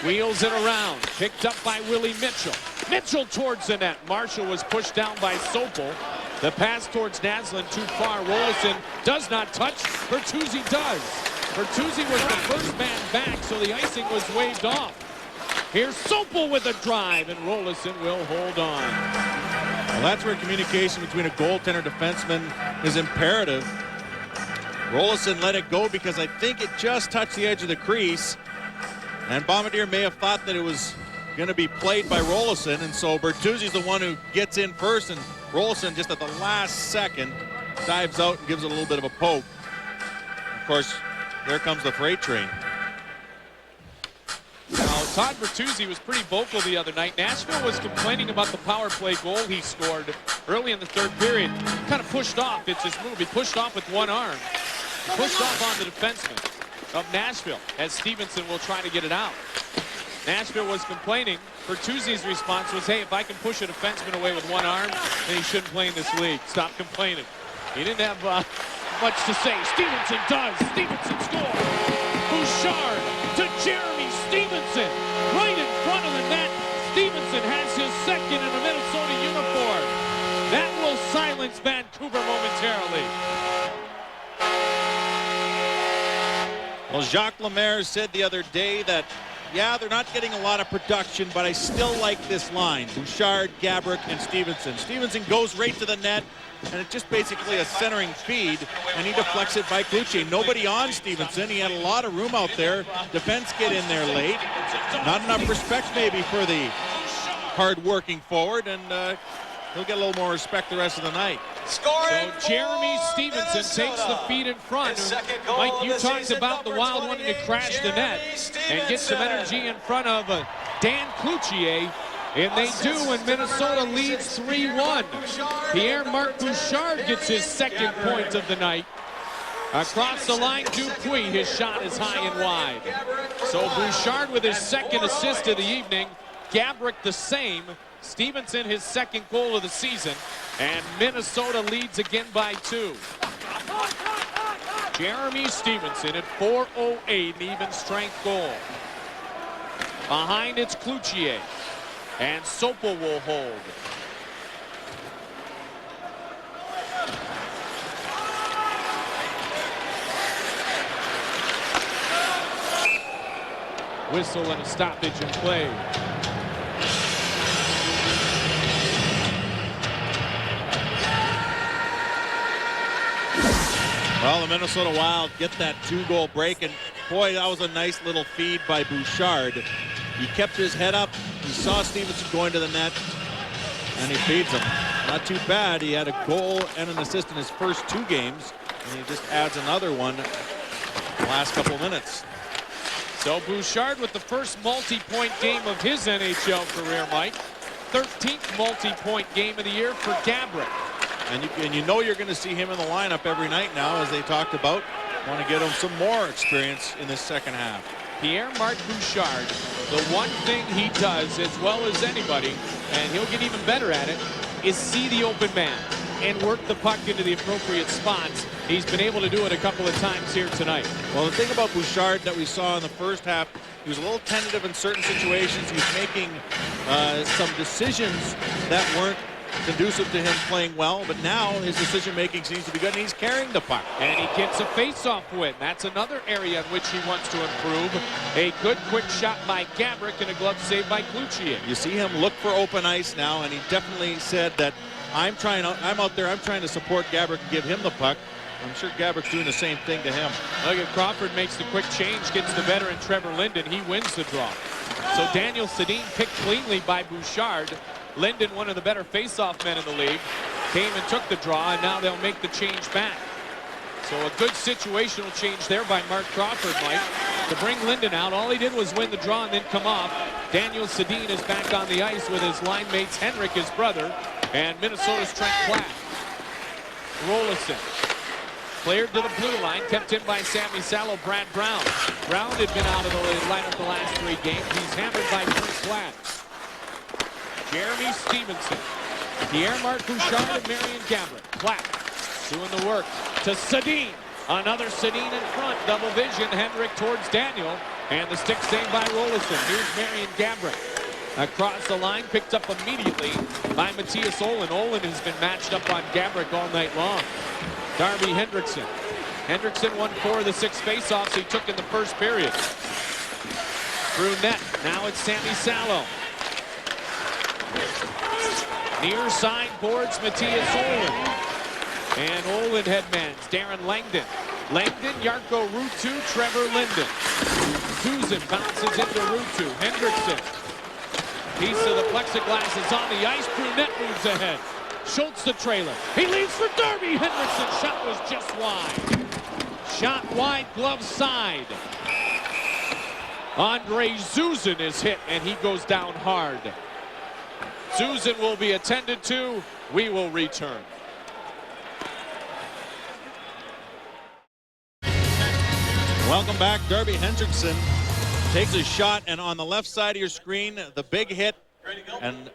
Speaker 1: wheels it around. Picked up by Willie Mitchell. Mitchell towards the net. Marshall was pushed down by Sopel. The pass towards Naslund too far. Rolison does not touch. Bertuzzi does. Bertuzzi was the first man back, so the icing was waved off. Here's Sopel with a drive, and Rolison will hold on.
Speaker 2: Well, that's where communication between a goaltender and defenseman is imperative. Rolison let it go because I think it just touched the edge of the crease. And Bombardier may have thought that it was going to be played by Rolison, and so Bertuzzi's the one who gets in first, and Rolison just at the last second dives out and gives it a little bit of a poke. Of course, there comes the freight train.
Speaker 1: Now, Todd Bertuzzi was pretty vocal the other night. Nashville was complaining about the power play goal he scored early in the third period. Kind of pushed off. It's his move. He pushed off with one arm. He pushed off on the defenseman of Nashville as Stevenson will try to get it out. Nashville was complaining. Bertuzzi's response was, hey, if I can push a defenseman away with one arm, then he shouldn't play in this league. Stop complaining. He didn't have much to say. Stevenson does. Stevenson scores. Bouchard to Jeremy Stevenson. Right in front of the net. Stevenson has his second in a Minnesota uniform. That will silence Vancouver momentarily.
Speaker 2: Well, Jacques Lemaire said the other day that, yeah, they're not getting a lot of production, but I still like this line. Bouchard, Gaborik, and Stevenson. Stevenson goes right to the net, and it's just basically a centering feed, and he deflects it by Cloutier. Nobody on Stevenson. He had a lot of room out there. Defense get in there late. Not enough respect maybe for the hard-working forward, and he'll get a little more respect the rest of the night.
Speaker 1: So Jeremy Stevenson takes the feed in front. Mike, you talked about the Wild wanting to crash the net and get some energy in front of Dan Cloutier. And they do, and Minnesota leads 3-1. Pierre-Marc Bouchard gets his second point of the night. Across the line, Dupuis, his shot is high and wide. So Bouchard with his second assist of the evening. Gaborik the same. Stevenson his second goal of the season. And Minnesota leads again by 2. Jeremy Stevenson at 4:08, an even strength goal. Behind it's Cloutier. And Sopel will hold. Whistle and a stoppage in play.
Speaker 2: Well, the Minnesota Wild get that 2-goal break, and boy, that was a nice little feed by Bouchard. He kept his head up. He saw Stevenson going to the net, and he feeds him. Not too bad. He had a goal and an assist in his first 2 games, and he just adds another one in the last couple of minutes.
Speaker 1: So Bouchard with the first multi-point game of his NHL career, Mike. 13th multi-point game of the year for Gaborik.
Speaker 2: And you know you're going to see him in the lineup every night now, as they talked about. Want to get him some more experience in this second half.
Speaker 1: Pierre-Marc Bouchard, the one thing he does as well as anybody, and he'll get even better at it, is see the open man and work the puck into the appropriate spots. He's been able to do it a couple of times here tonight.
Speaker 2: Well, the thing about Bouchard that we saw in the first half, he was a little tentative in certain situations. He was making some decisions that weren't conducive to him playing well, but now his decision-making seems to be good, and he's carrying the puck.
Speaker 1: And he gets a face-off win. That's another area in which he wants to improve. A good quick shot by Gaborik and a glove save by Cloutier.
Speaker 2: You see him look for open ice now, and he definitely said that I'm out there, I'm trying to support Gaborik and give him the puck. I'm sure Gaborik's doing the same thing to him.
Speaker 1: Look at Crawford makes the quick change, gets the veteran Trevor Linden. He wins the draw. So Daniel Sedin picked cleanly by Bouchard. Linden, one of the better face-off men in the league, came and took the draw, and now they'll make the change back. So a good situational change there by Mark Crawford, Mike, to bring Linden out. All he did was win the draw and then come off. Daniel Sedin is back on the ice with his line mates Henrik, his brother, and Minnesota's Trent Platt. Rolison cleared to the blue line, kept in by Sammy Salo. Brad Brown. Brown had been out of the lineup the last 3 games. He's hammered by Trent Platt. Jeremy Stevenson, Pierre-Marc Bouchard, and Marion Gaborik. Platt doing the work to Sedin. Another Sedin in front. Double vision. Henrik towards Daniel. And the stick saved by Rolison. Here's Marion Gaborik. Across the line, picked up immediately by Matthias Olin. Olin has been matched up on Gaborik all night long. Darby Hendrickson. Hendrickson won 4 of the 6 faceoffs he took in the first period. Through net. Now it's Sammy Salo. Near side boards Matthias Olin. And Olin headmans Darren Langdon. Langdon, Jarkko Ruutu, Trevor Linden. Susan bounces into Ruutu. Hendrickson. Piece of the plexiglass is on the ice. Brunette moves ahead. Schultz the trailer. He leads for Derby. Hendrickson's shot was just wide. Shot wide, glove side. Andre Zuzin is hit, and he goes down hard. Zuzin will be attended to. We will return.
Speaker 2: Welcome back. Derby Hendrickson takes a shot, and on the left side of your screen, the big hit, and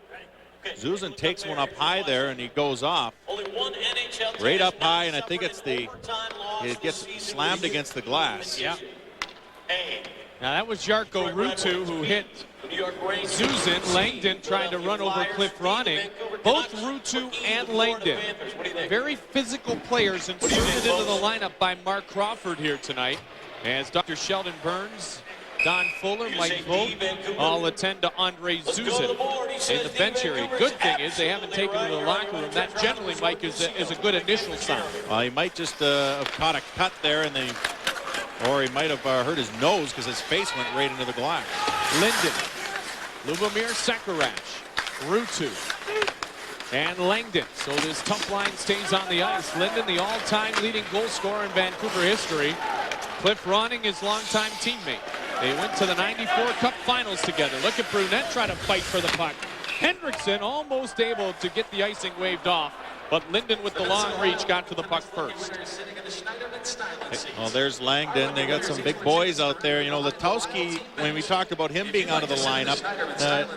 Speaker 2: Zuzin takes one up high there, and he goes off. Right up high, and I think it gets slammed against the glass.
Speaker 1: Yeah. Now that was Jarkko Ruutu who hit Zuzin. Langdon tried to run over Cliff Ronning. Both Ruutu and Langdon, very physical players, inserted into the lineup by Mark Crawford here tonight. As Dr. Sheldon Burns, Don Fuller, Mike Vogt all attend to Andre Zuzin in the bench area. Good thing is they haven't taken him to the locker room. That generally, Mike, is a good initial sign.
Speaker 2: Well, he might just have caught a cut there, and or he might have hurt his nose because his face went right into the glass.
Speaker 1: Linden, Lubomir Sekarash, Ruutu, and Langdon. So this tough line stays on the ice. Linden, the all-time leading goal scorer in Vancouver history. Cliff Ronning, his longtime teammate. They went to the '94 Cup Finals together. Look at Brunette try to fight for the puck. Hendrickson almost able to get the icing waved off, but Linden with the long reach got to the puck first.
Speaker 2: Well, there's Langdon. They got some big boys out there. You know, Letowski, when we talked about him being out of the lineup,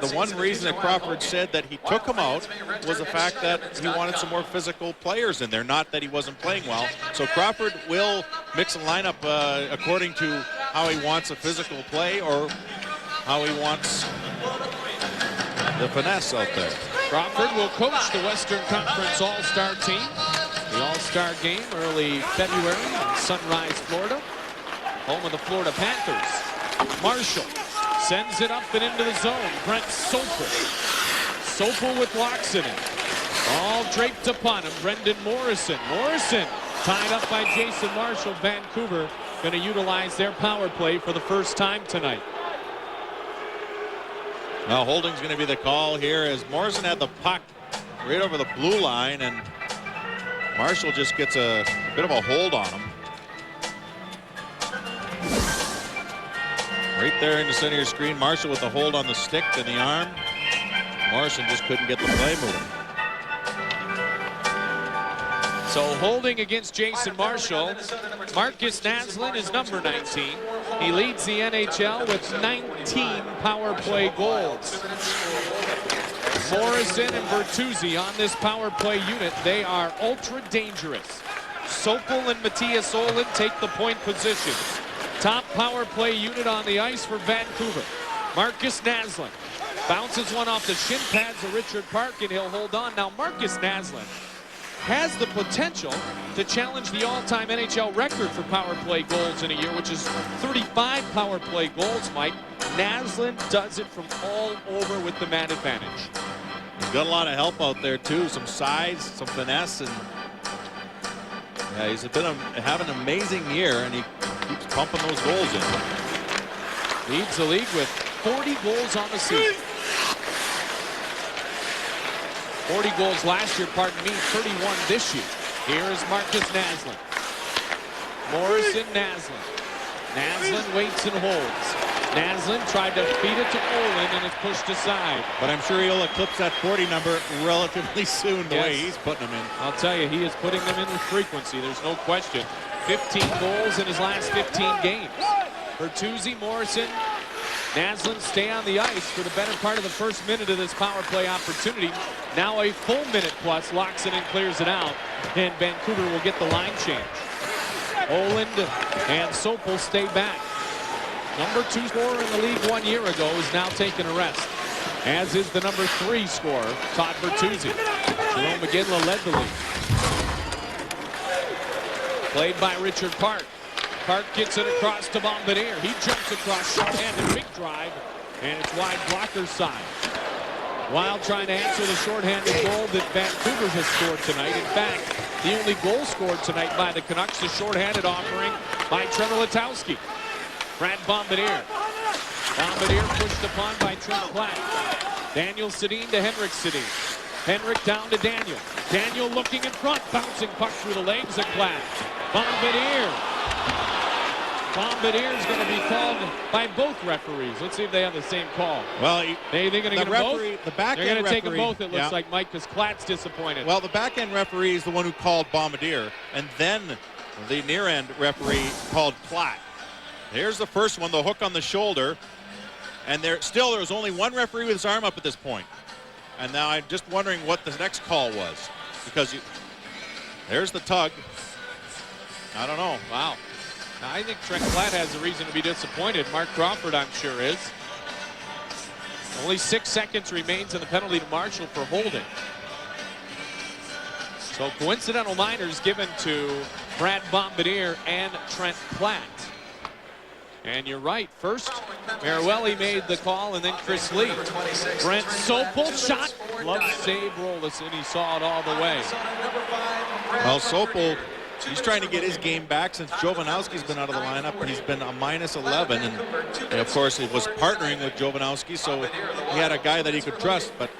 Speaker 2: the one reason that Crawford said that he took him out was the fact that he wanted some more physical players in there, not that he wasn't playing well. So Crawford will mix a lineup according to how he wants a physical play or how he wants the finesse out there.
Speaker 1: Crawford will coach the Western Conference All-Star team. The All-Star game early February in Sunrise, Florida. Home of the Florida Panthers. Marshall sends it up and into the zone. Brent Sopel. Sopel with locks in it. All draped upon him. Brendan Morrison. Morrison tied up by Jason Marshall. Vancouver going to utilize their power play for the first time tonight.
Speaker 2: Now holding's going to be the call here as Morrison had the puck right over the blue line, and Marshall just gets a bit of a hold on him. Right there in the center of your screen, Marshall with the hold on the stick and the arm. Morrison just couldn't get the play moving.
Speaker 1: So holding against Jason Marshall. Marcus Naslund is number 19. He leads the NHL with 19 power play goals. Morrison and Bertuzzi on this power play unit. They are ultra dangerous. Sopel and Matthias Olin take the point positions. Top power play unit on the ice for Vancouver. Marcus Naslund bounces one off the shin pads of Richard Park, and he'll hold on. Now Marcus Naslund has the potential to challenge the all-time NHL record for power play goals in a year, which is 35 power play goals, Mike. Naslund does it from all over with the man advantage.
Speaker 2: He's got a lot of help out there too, some size, some finesse, and yeah, he's having an amazing year, and he keeps pumping those goals in.
Speaker 1: Leads the league with 40 goals on the season. 40 goals last year, 31 this year. Here is Marcus Naslund. Morrison, Naslund. Naslund waits and holds. Naslund tried to feed it to Olin, and it's pushed aside.
Speaker 2: But I'm sure he'll eclipse that 40 number relatively soon, the way he's putting them in.
Speaker 1: I'll tell you, he is putting them in with frequency. There's no question. 15 goals in his last 15 games. Bertuzzi, Morrison, Naslund stay on the ice for the better part of the first minute of this power play opportunity. Now a full minute plus, locks it and clears it out, and Vancouver will get the line change. Oland and Sopel stay back. Number 2 scorer in the league 1 year ago is now taking a rest, as is the number 3 scorer, Todd Bertuzzi. Jerome McGinley led the league. Played by Richard Park. Park gets it across to Bombardier. He jumps across, short-handed, big drive, and it's wide blocker side. Wild trying to answer the short-handed goal that Vancouver has scored tonight. In fact, the only goal scored tonight by the Canucks is short-handed offering by Trevor Letowski. Brad Bombardier Bombardier pushed upon by Trent Platt. Daniel Sedin to Henrik Sedin. Henrik down to Daniel. Daniel looking in front, bouncing puck through the legs of Platt. Bombardier. Bombardier is going to be called by both referees. Let's see if they have the same call.
Speaker 2: Well,
Speaker 1: they're going to get them both.
Speaker 2: The back
Speaker 1: they're
Speaker 2: end
Speaker 1: going to take them
Speaker 2: referee,
Speaker 1: both, it looks like, Mike, because Platt's disappointed.
Speaker 2: Well, the back end referee is the one who called Bombardier, and then the near end referee called Platt. Here's the first one, the hook on the shoulder. And there was only one referee with his arm up at this point. And now I'm just wondering what the next call was. Because there's the tug. I don't know.
Speaker 1: Wow. Now, I think Trent Platt has a reason to be disappointed. Mark Crawford, I'm sure, is. Only 6 seconds remains in the penalty to Marshall for holding. So coincidental minors given to Brad Bombardier and Trent Platt. And you're right. First, Maruelli made the call, and then Chris Lee. Brent Sopel shot. Glove save Rollis, and he saw it all the way.
Speaker 2: Well, Sopel, he's trying to get his game back since Jovanovski's been out of the lineup. He's been a -11, and of course, he was partnering with Jovanovski, so he had a guy that he could trust. But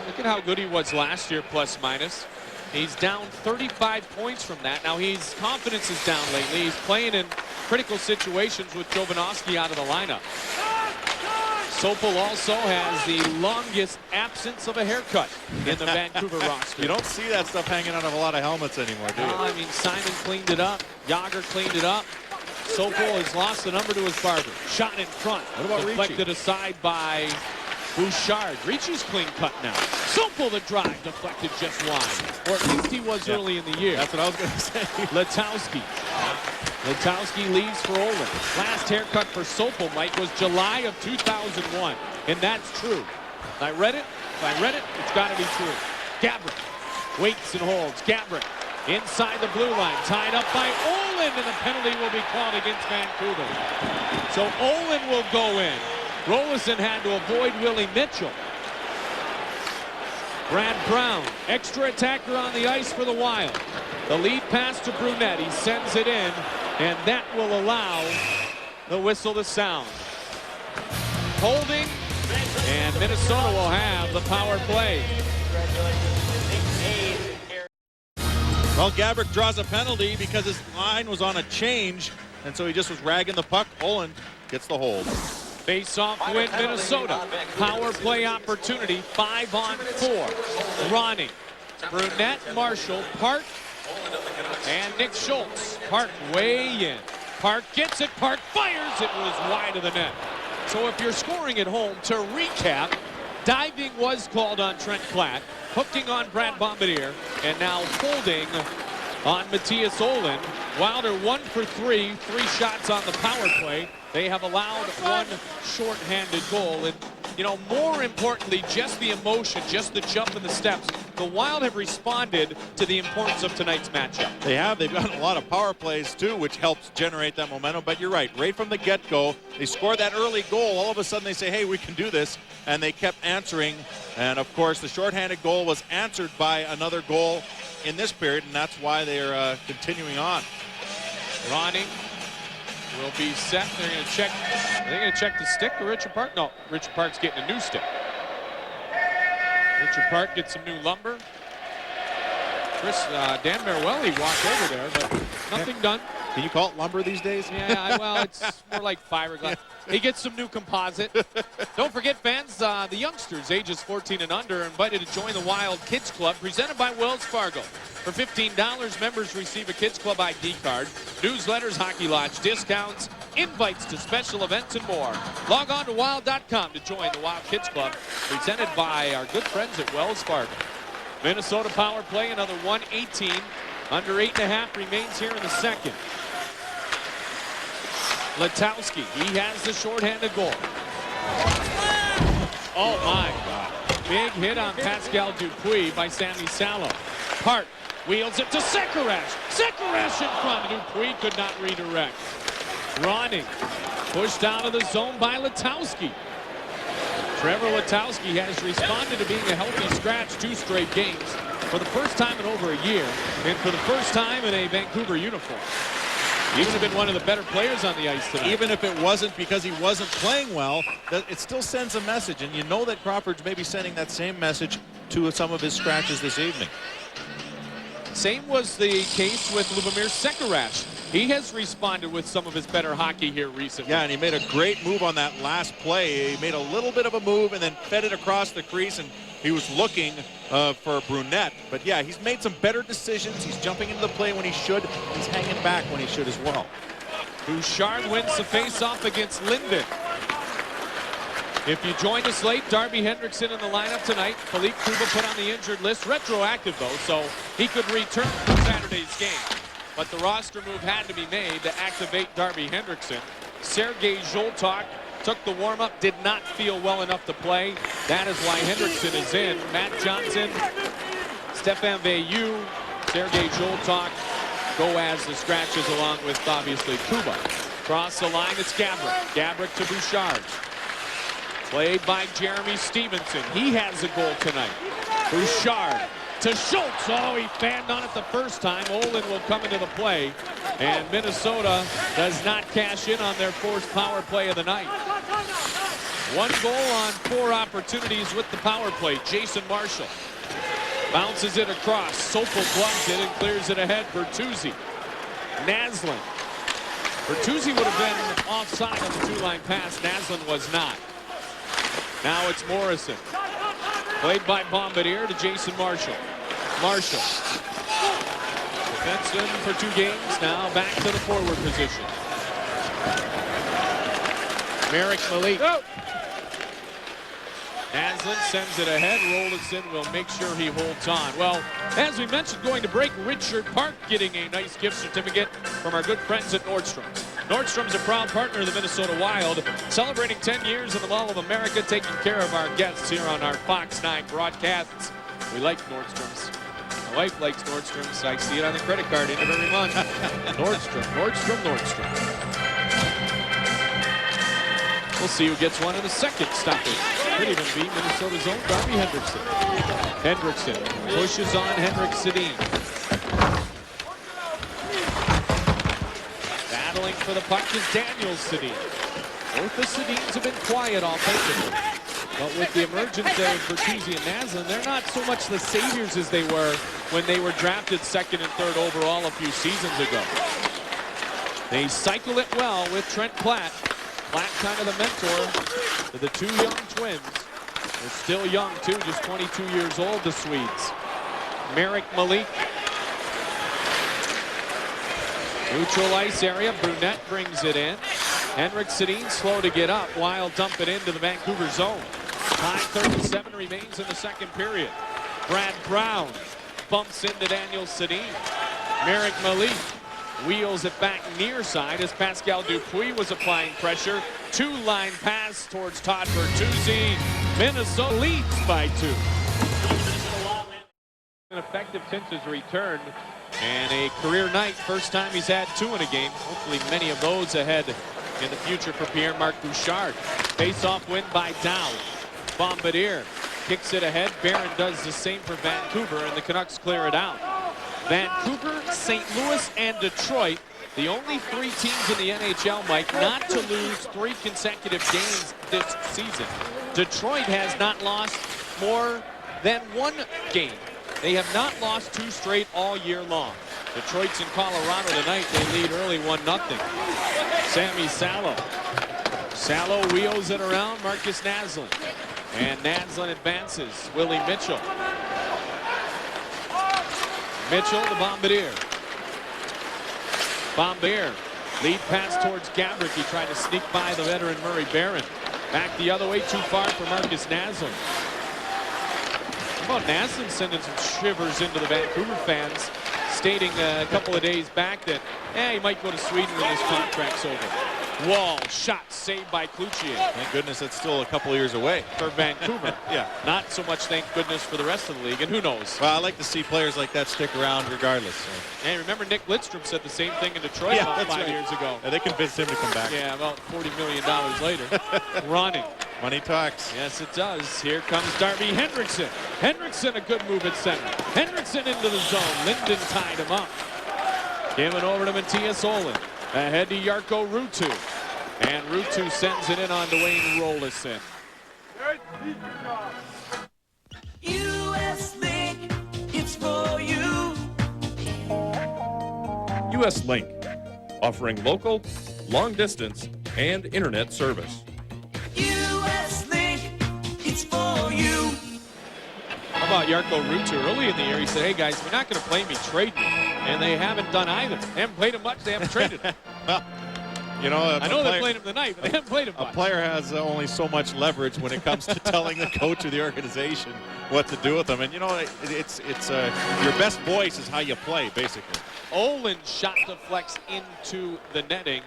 Speaker 1: look at how good he was last year, plus minus. He's down 35 points from that. Now, his confidence is down lately. He's playing in critical situations with Jovanovski out of the lineup. Sopel also has the longest absence of a haircut in the Vancouver roster.
Speaker 2: You don't see that stuff hanging out of a lot of helmets anymore, do you?
Speaker 1: I mean, Simon cleaned it up. Yager cleaned it up. Sopel has lost the number to his barber. Shot in front.
Speaker 2: What about
Speaker 1: deflected
Speaker 2: Ricci?
Speaker 1: aside by Bouchard. Ricci's clean cut now. Sopel the drive, deflected just wide. Or at least he was early in the year.
Speaker 2: That's what I was going to say.
Speaker 1: Letowski. Letowski leaves for Olin. Last haircut for Sopel, Mike, was July of 2001. And that's true. If I read it, it's got to be true. Gabrick waits and holds. Gabrick inside the blue line. Tied up by Olin, and the penalty will be called against Vancouver. So Olin will go in. Rolison had to avoid Willie Mitchell. Brad Brown, extra attacker on the ice for the Wild. The lead pass to Brunette. He sends it in, and that will allow the whistle to sound. Holding, and Minnesota will have the power play.
Speaker 2: Well, Gabrick draws a penalty because his line was on a change, and so he just was ragging the puck. Olin gets the hold.
Speaker 1: Face-off win, Minnesota. Power play opportunity, 5-on-4. Ronning, Brunette, Marshall, Park, and Nick Schultz. Park way in. Park gets it. Park fires. It was wide of the net. So if you're scoring at home, to recap, diving was called on Trent Platt, hooking on Brad Bombardier, and now holding on Matthias Olin. Wilder 1 for 3, 3 shots on the power play. They have allowed one short-handed goal. And, you know, more importantly, just the emotion, just the jump and the steps. The Wild have responded to the importance of tonight's matchup.
Speaker 2: They have. They've gotten a lot of power plays, too, which helps generate that momentum. But you're right. Right from the get-go, they score that early goal. All of a sudden, they say, hey, we can do this. And they kept answering. And, of course, the shorthanded goal was answered by another goal in this period, and that's why they're continuing on.
Speaker 1: Ronning will be set. They're going to check. Are they going to check the stick or Richard Park? No, Richard Park's getting a new stick. Richard Park gets some new lumber. Dan Maruelli walked over there, but nothing done.
Speaker 2: Can you call it lumber these days?
Speaker 1: Yeah, well, it's more like fiberglass. He gets some new composite. Don't forget, fans, the youngsters, ages 14 and under, are invited to join the Wild Kids Club, presented by Wells Fargo. For $15, members receive a Kids Club ID card, newsletters, hockey lodge discounts, invites to special events, and more. Log on to wild.com to join the Wild Kids Club, presented by our good friends at Wells Fargo. Minnesota power play, another 1:18. Under 8.5 remains here in the second. Letowski, he has the shorthanded goal. Oh my God. Big hit on Pascal Dupuis by Sammy Salo. Park wheels it to Sekerash. Sekerash in front. Dupuis could not redirect. Ronning pushed out of the zone by Letowski. Trevor Letowski has responded to being a healthy scratch 2 straight games for the first time in over a year and for the first time in a Vancouver uniform. He would have been one of the better players on the ice tonight.
Speaker 2: Even if it wasn't because he wasn't playing well, it still sends a message. And you know that Crawford's maybe sending that same message to some of his scratches this evening.
Speaker 1: Same was the case with Lubomir Sekarash. He has responded with some of his better hockey here recently.
Speaker 2: Yeah, and he made a great move on that last play. He made a little bit of a move and then fed it across the crease, and he was looking for Brunette. But yeah, he's made some better decisions. He's jumping into the play when he should. He's hanging back when he should as well.
Speaker 1: Bouchard wins the face-off against Linden. If you joined us late, Darby Hendrickson in the lineup tonight. Philippe Kuba put on the injured list. Retroactive, though, so he could return for Saturday's game. But the roster move had to be made to activate Darby Hendrickson. Sergei Zoltok took the warm-up, did not feel well enough to play. That is why Hendrickson is in. Matt Johnson, Stefan Veilleux, Sergei Zoltok go as the scratches along with, obviously, Kuba. Cross the line, it's Gabrick. Gabrick to Bouchard. Played by Jeremy Stevenson. He has a goal tonight. Bouchard to Schultz. Oh, he fanned on it the first time. Olin will come into the play. And Minnesota does not cash in on their forced power play of the night. 1 goal on 4 opportunities with the power play. Jason Marshall bounces it across. Sopel gloves it and clears it ahead. Bertuzzi. Naslin. Bertuzzi would have been offside on the 2-line pass. Naslin was not. Now it's Morrison. Played by Bombardier to Jason Marshall. Marshall. Defenseman for 2 games. Now back to the forward position. Merrick Malik. Oh. Naslin sends it ahead. Rollinson will make sure he holds on. Well, as we mentioned, going to break, Richard Park getting a nice gift certificate from our good friends at Nordstrom's. Nordstrom's a proud partner of the Minnesota Wild, celebrating 10 years in the Mall of America, taking care of our guests here on our Fox 9 broadcasts. We like Nordstrom's. My wife likes Nordstrom's. I see it on the credit card in it every month. Nordstrom, Nordstrom, Nordstrom. We'll see who gets one in the second stoppage. Could even be Minnesota's own Darby Hendrickson. Hendrickson pushes on Henrik Sedin. Battling for the puck is Daniel Sedin. Both the Sedins have been quiet offensively. But with the emergence of Bertuzzi and Naslin, they're not so much the saviors as they were when they were drafted 2nd and 3rd overall a few seasons ago. They cycle it well with Trent Platt. Platt kind of the mentor to the 2 young twins. They're still young too, just 22 years old, the Swedes. Merrick Malik. Neutral ice area, Brunette brings it in. Henrik Sedin slow to get up, Wild dump it into the Vancouver zone. Time 37 remains in the 2nd period. Brad Brown bumps into Daniel Sedin. Merrick Malik wheels it back near side as Pascal Dupuis was applying pressure. 2-line pass towards Todd Bertuzzi. Minnesota leads by 2. Effective since his return, and a career night. First time he's had 2 in a game. Hopefully many of those ahead in the future for Pierre-Marc Bouchard. Face-off win by Dowd. Bombardier kicks it ahead. Barron does the same for Vancouver, and the Canucks clear it out. Vancouver, St. Louis, and Detroit, the only 3 teams in the NHL, Mike, not to lose 3 consecutive games this season. Detroit has not lost more than 1 game. They have not lost 2 straight all year long. Detroit's in Colorado tonight. They lead early 1-0. Sammy Salo. Salo wheels it around. Marcus Naslin. And Naslin advances. Willie Mitchell. Mitchell to Bombardier. Bombardier. Lead pass towards Gabrick. He tried to sneak by the veteran Murray Barron. Back the other way, too far for Marcus Naslin. How about Naslin sending some shivers into the Vancouver fans, stating a couple of days back that, he might go to Sweden when his contract's over. Wall shot saved by Cloutier.
Speaker 2: Thank goodness it's still a couple of years away.
Speaker 1: For Vancouver.
Speaker 2: Yeah.
Speaker 1: Not so much, thank goodness, for the rest of the league, and who knows.
Speaker 2: Well, I like to see players like that stick around regardless. So.
Speaker 1: And remember, Nick Lidstrom said the same thing in Detroit about 5 years ago.
Speaker 2: Yeah, they convinced him to come back.
Speaker 1: Yeah, about $40 million later. Running.
Speaker 2: Money talks.
Speaker 1: Yes, it does. Here comes Darby Hendrickson. Hendrickson, a good move at center. Hendrickson into the zone. Linden tied him up. Giving over to Matthias Olin. Ahead to Jarkko Ruutu. And Ruutu sends it in on Dwayne Rollison.
Speaker 4: US Link, it's for you.
Speaker 5: US Link, offering local, long distance, and internet service.
Speaker 4: US Link, it's for you.
Speaker 1: How about Jarkko Ruutu? Early in the year, he said, hey guys, if you're not going to play me, trade me. And they haven't done either. They haven't played him much, they haven't traded him.
Speaker 2: Well, you know,
Speaker 1: I know they played him tonight, but they haven't played him
Speaker 2: a
Speaker 1: much.
Speaker 2: player has only so much leverage when it comes to telling the coach of the organization what to do with them. And, you know, it's your best voice is how you play, basically.
Speaker 1: Olin shot deflects into the netting.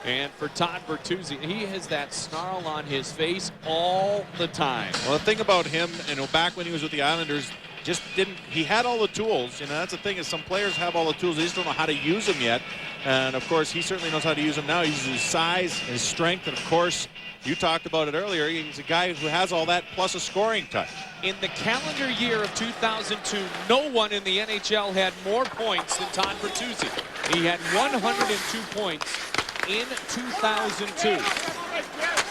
Speaker 1: And for Todd Bertuzzi, he has that snarl on his face all the time.
Speaker 2: Well, the thing about him, you know, back when he was with the Islanders, just didn't, he had all the tools. You know, that's the thing, is some players have all the tools, they just don't know how to use them yet. And of course, he certainly knows how to use them now. He uses his size, his strength, and of course, you talked about it earlier, he's a guy who has all that plus a scoring touch.
Speaker 1: In the calendar year of 2002, no one in the NHL had more points than Todd Bertuzzi. He had 102 points in 2002.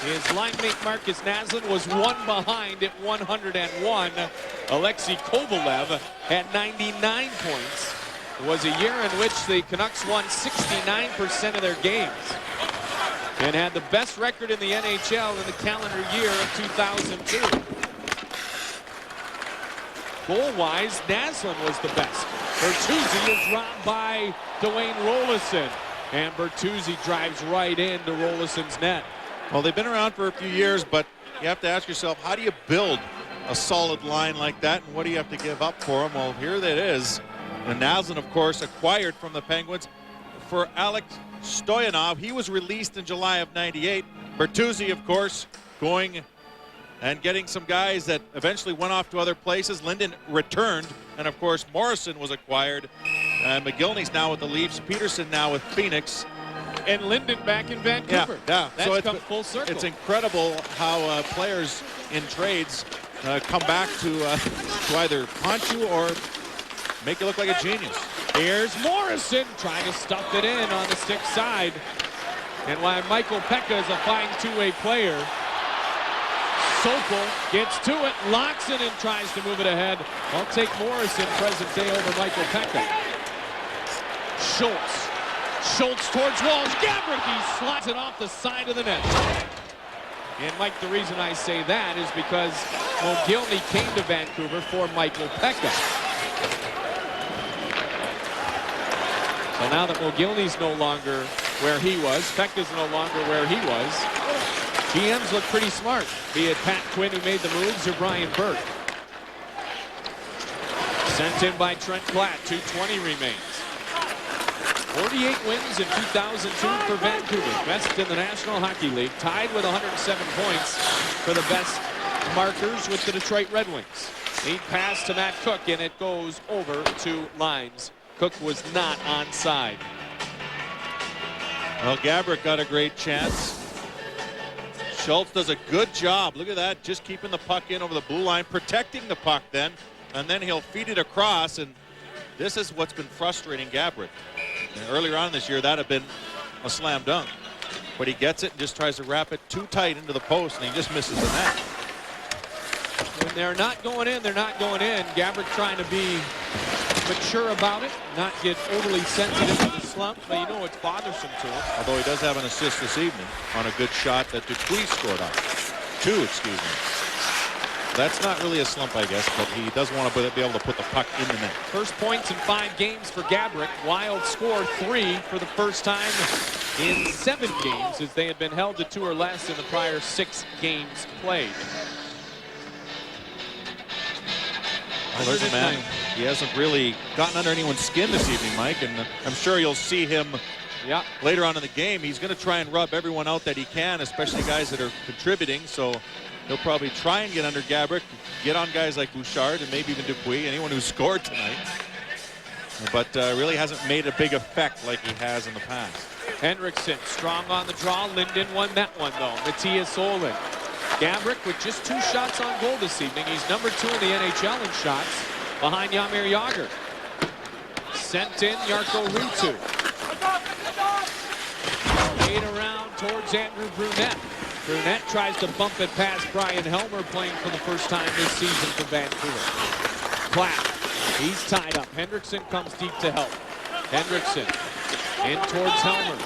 Speaker 1: His line mate Marcus Naslund was one behind at 101. Alexei Kovalev had 99 points. It was a year in which the Canucks won 69% of their games and had the best record in the NHL in the calendar year of 2002. Goal-wise, Naslund was the best. Bertuzzi is robbed by Dwayne Rollison, and Bertuzzi drives right into Rollison's net.
Speaker 2: Well, they've been around for a few years, but you have to ask yourself, how do you build a solid line like that, and what do you have to give up for them? Well, here that is. And Naslund, of course, acquired from the Penguins for Alex Stoyanov. He was released in July of '98. Bertuzzi, of course, going and getting some guys that eventually went off to other places. Linden returned, and of course, Morrison was acquired. And McGillney's now with the Leafs. Peterson now with Phoenix.
Speaker 1: And Linden back in Vancouver.
Speaker 2: Yeah.
Speaker 1: That's
Speaker 2: So
Speaker 1: come full circle.
Speaker 2: It's incredible how players in trades come back to either haunt you or make you look like a genius.
Speaker 1: Here's Morrison trying to stuff it in on the stick side. And while Michael Pekka is a fine two-way player, Sokol gets to it, locks it, and tries to move it ahead. I'll take Morrison present day over Michael Pekka. Schultz towards Walsh. Gabrick, he slides it off the side of the net. And Mike, the reason I say that is because Mogilny came to Vancouver for Michael Pekka. So now that Mogilny's no longer where he was, Pekka's no longer where he was, GMs look pretty smart, be it Pat Quinn who made the moves or Brian Burke. Sent in by Trent Platt, 2:20 remains. 48 wins in 2002 for Vancouver, best in the National Hockey League, tied with 107 points for the best markers with the Detroit Red Wings. Lead pass to Matt Cook, and it goes over 2 lines. Cook was not onside.
Speaker 2: Well, Gabrick got a great chance. Schultz does a good job. Look at that, just keeping the puck in over the blue line, protecting the puck then, and then he'll feed it across, and this is what's been frustrating Gabrick. Earlier on this year, that had been a slam dunk. But he gets it and just tries to wrap it too tight into the post, and he just misses the net.
Speaker 1: When they're not going in, they're not going in. Gabrick trying to be mature about it, not get overly sensitive to the slump, but you know it's bothersome to him.
Speaker 2: Although he does have an assist this evening on a good shot that Dupuis scored on. 2, excuse me. That's not really a slump, I guess, but he does want to be able to put the puck in the net.
Speaker 1: First points in 5 games for Gabrick. Wild scored 3 for the first time in 7 games, as they had been held to 2 or less in the prior 6 games played.
Speaker 2: Well, there's a man. He hasn't really gotten under anyone's skin this evening, Mike, and I'm sure you'll see him later on in the game. He's going to try and rub everyone out that he can, especially guys that are contributing. So he'll probably try and get under Gabrick, get on guys like Bouchard and maybe even Dupuis, anyone who scored tonight. But really hasn't made a big effect like he has in the past.
Speaker 1: Henriksen strong on the draw. Linden won that one, though. Matthias Olin. Gabrick with just 2 shots on goal this evening. He's number 2 in the NHL in shots, behind Jaromir Jagr. Sent in Jarkko Ruutu. towards Andrew Brunette. Brunette tries to bump it past Brian Helmer, playing for the first time this season for Vancouver. Platt, he's tied up. Hendrickson comes deep to help. Hendrickson in towards Helmer.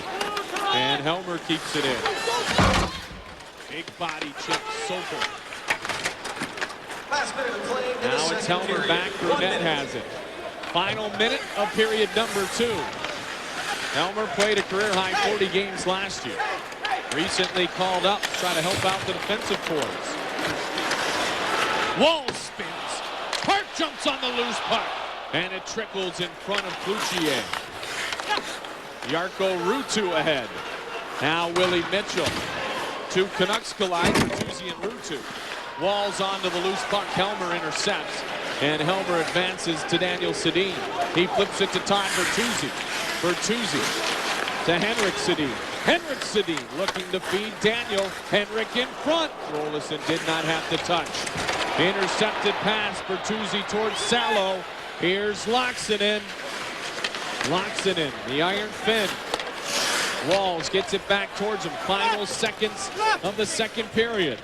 Speaker 1: And Helmer keeps it in. Big body chip, Sokol. Now it's Helmer back. Brunette has it. Final minute of period number 2. Helmer played a career-high 40 games last year. Recently called up to try to help out the defensive corps. Wall spins. Park jumps on the loose puck. And it trickles in front of Cloutier. Jarkko Ruutu ahead. Now Willie Mitchell. Two Canucks collide. Bertuzzi and Ruutu. Walls onto the loose puck. Helmer intercepts. And Helmer advances to Daniel Sedin. He flips it to Todd Bertuzzi. Bertuzzi to Henrik Sedin. Henrik Sedin looking to feed Daniel. Henrik in front. Rolison did not have to touch. Intercepted pass. Bertuzzi towards Salo. Here's Laaksonen. Laaksonen, the Iron Finn. Walls gets it back towards him. Final seconds of the second period.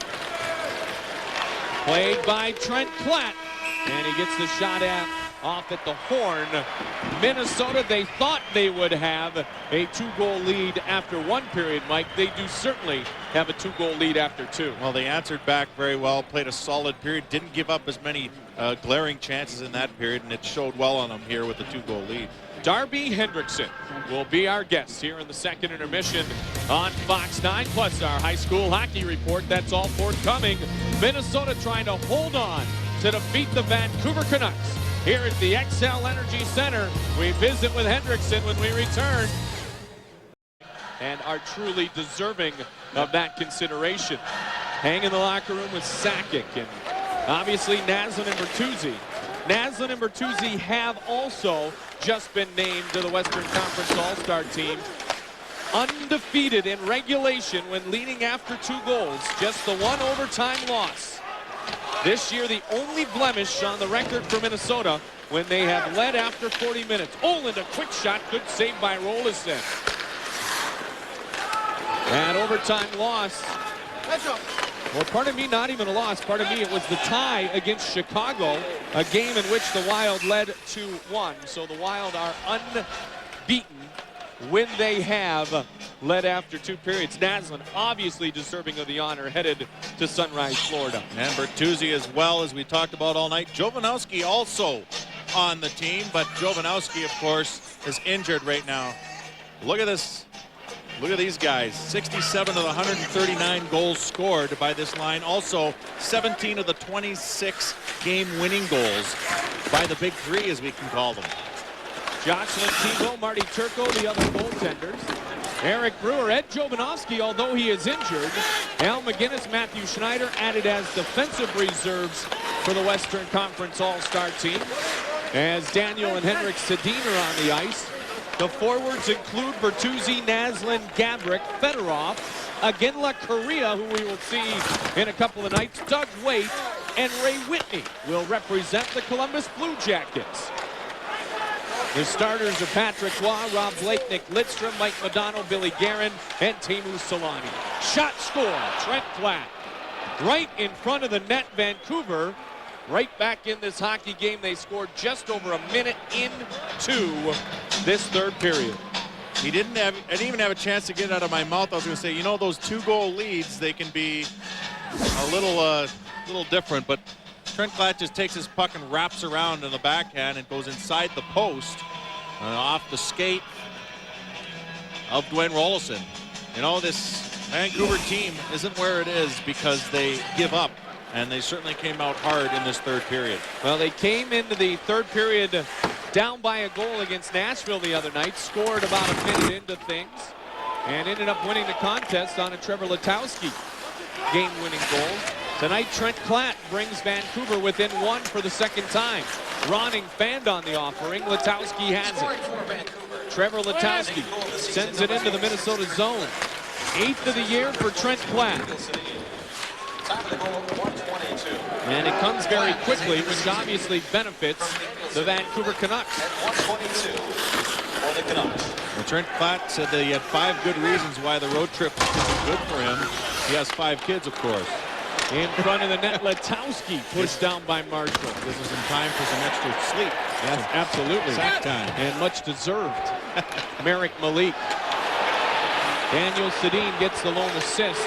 Speaker 1: Played by Trent Platt. And he gets the shot off at the horn. Minnesota, they thought they would have a 2-goal lead after 1 period, Mike. They do certainly have a 2-goal lead after 2.
Speaker 2: Well, they answered back very well, played a solid period, didn't give up as many glaring chances in that period, and it showed well on them here with the 2-goal lead.
Speaker 1: Darby Hendrickson will be our guest here in the second intermission on Fox 9, plus our high school hockey report. That's all forthcoming. Minnesota trying to hold on to defeat the Vancouver Canucks. Here at the XL Energy Center, we visit with Hendrickson when we return. And are truly deserving of that consideration. Hang in the locker room with Sakic and obviously Naslund and Bertuzzi. Naslund and Bertuzzi have also just been named to the Western Conference All-Star team. Undefeated in regulation when leading after 2 goals. Just the 1 overtime loss. This year, the only blemish on the record for Minnesota when they have led after 40 minutes. Oland, a quick shot, good save by Rolison. That overtime loss. Well, pardon me, not even a loss. Pardon me, it was the tie against Chicago, a game in which the Wild led 2-1. So the Wild are unbeaten when they have led after 2 periods. Naslund obviously deserving of the honor, headed to Sunrise, Florida.
Speaker 2: And Bertuzzi as well, as we talked about all night. Jovanovski also on the team, but Jovanovski, of course, is injured right now. Look at this. Look at these guys. 67 of the 139 goals scored by this line. Also, 17 of the 26 game-winning goals by the Big Three, as we can call them.
Speaker 1: Jocelyn Thibault, Marty Turco, the other goaltenders. Eric Brewer, Ed Jovanovski, although he is injured. Al McGinnis, Matthew Schneider added as defensive reserves for the Western Conference All-Star team. As Daniel and Henrik Sedin are on the ice. The forwards include Bertuzzi, Naslund, Gabrick, Fedorov, Aginla Correa, who we will see in a couple of nights, Doug Waite, and Ray Whitney will represent the Columbus Blue Jackets. The starters are Patrick Waugh, Rob Blake, Nick Lidstrom, Mike Modano, Billy Guerin, and Teemu Solani. Shot score, Trent Platt. Right in front of the net, Vancouver. Right back in this hockey game. They scored just over a minute into this 3rd period.
Speaker 2: I didn't even have a chance to get it out of my mouth. I was going to say, you know, those 2-goal leads, they can be a little different, but Trent Platt just takes his puck and wraps around in the backhand and goes inside the post off the skate of Dwayne Rolison. You know, this Vancouver team isn't where it is because they give up, and they certainly came out hard in this 3rd period.
Speaker 1: Well, they came into the 3rd period down by a goal against Nashville the other night, scored about a minute into things, and ended up winning the contest on a Trevor Letowski game-winning goal. Tonight, Trent Platt brings Vancouver within 1 for the 2nd time. Ronning fanned on the offering. Letowski has it. Trevor Letowski sends it into the Minnesota zone. 8th of the year for Trent Platt. And it comes very quickly, which obviously benefits the Vancouver Canucks.
Speaker 6: At 122 for the Canucks.
Speaker 2: Well, Trent Platt said that he had 5 good reasons why the road trip was good for him. He has 5 kids, of course.
Speaker 1: In front of the net, Letowski pushed down by Marshall.
Speaker 2: This is in time for some extra sleep.
Speaker 1: Yes, absolutely.
Speaker 2: Sack time.
Speaker 1: And much deserved. Merrick Malik. Daniel Sedin gets the lone assist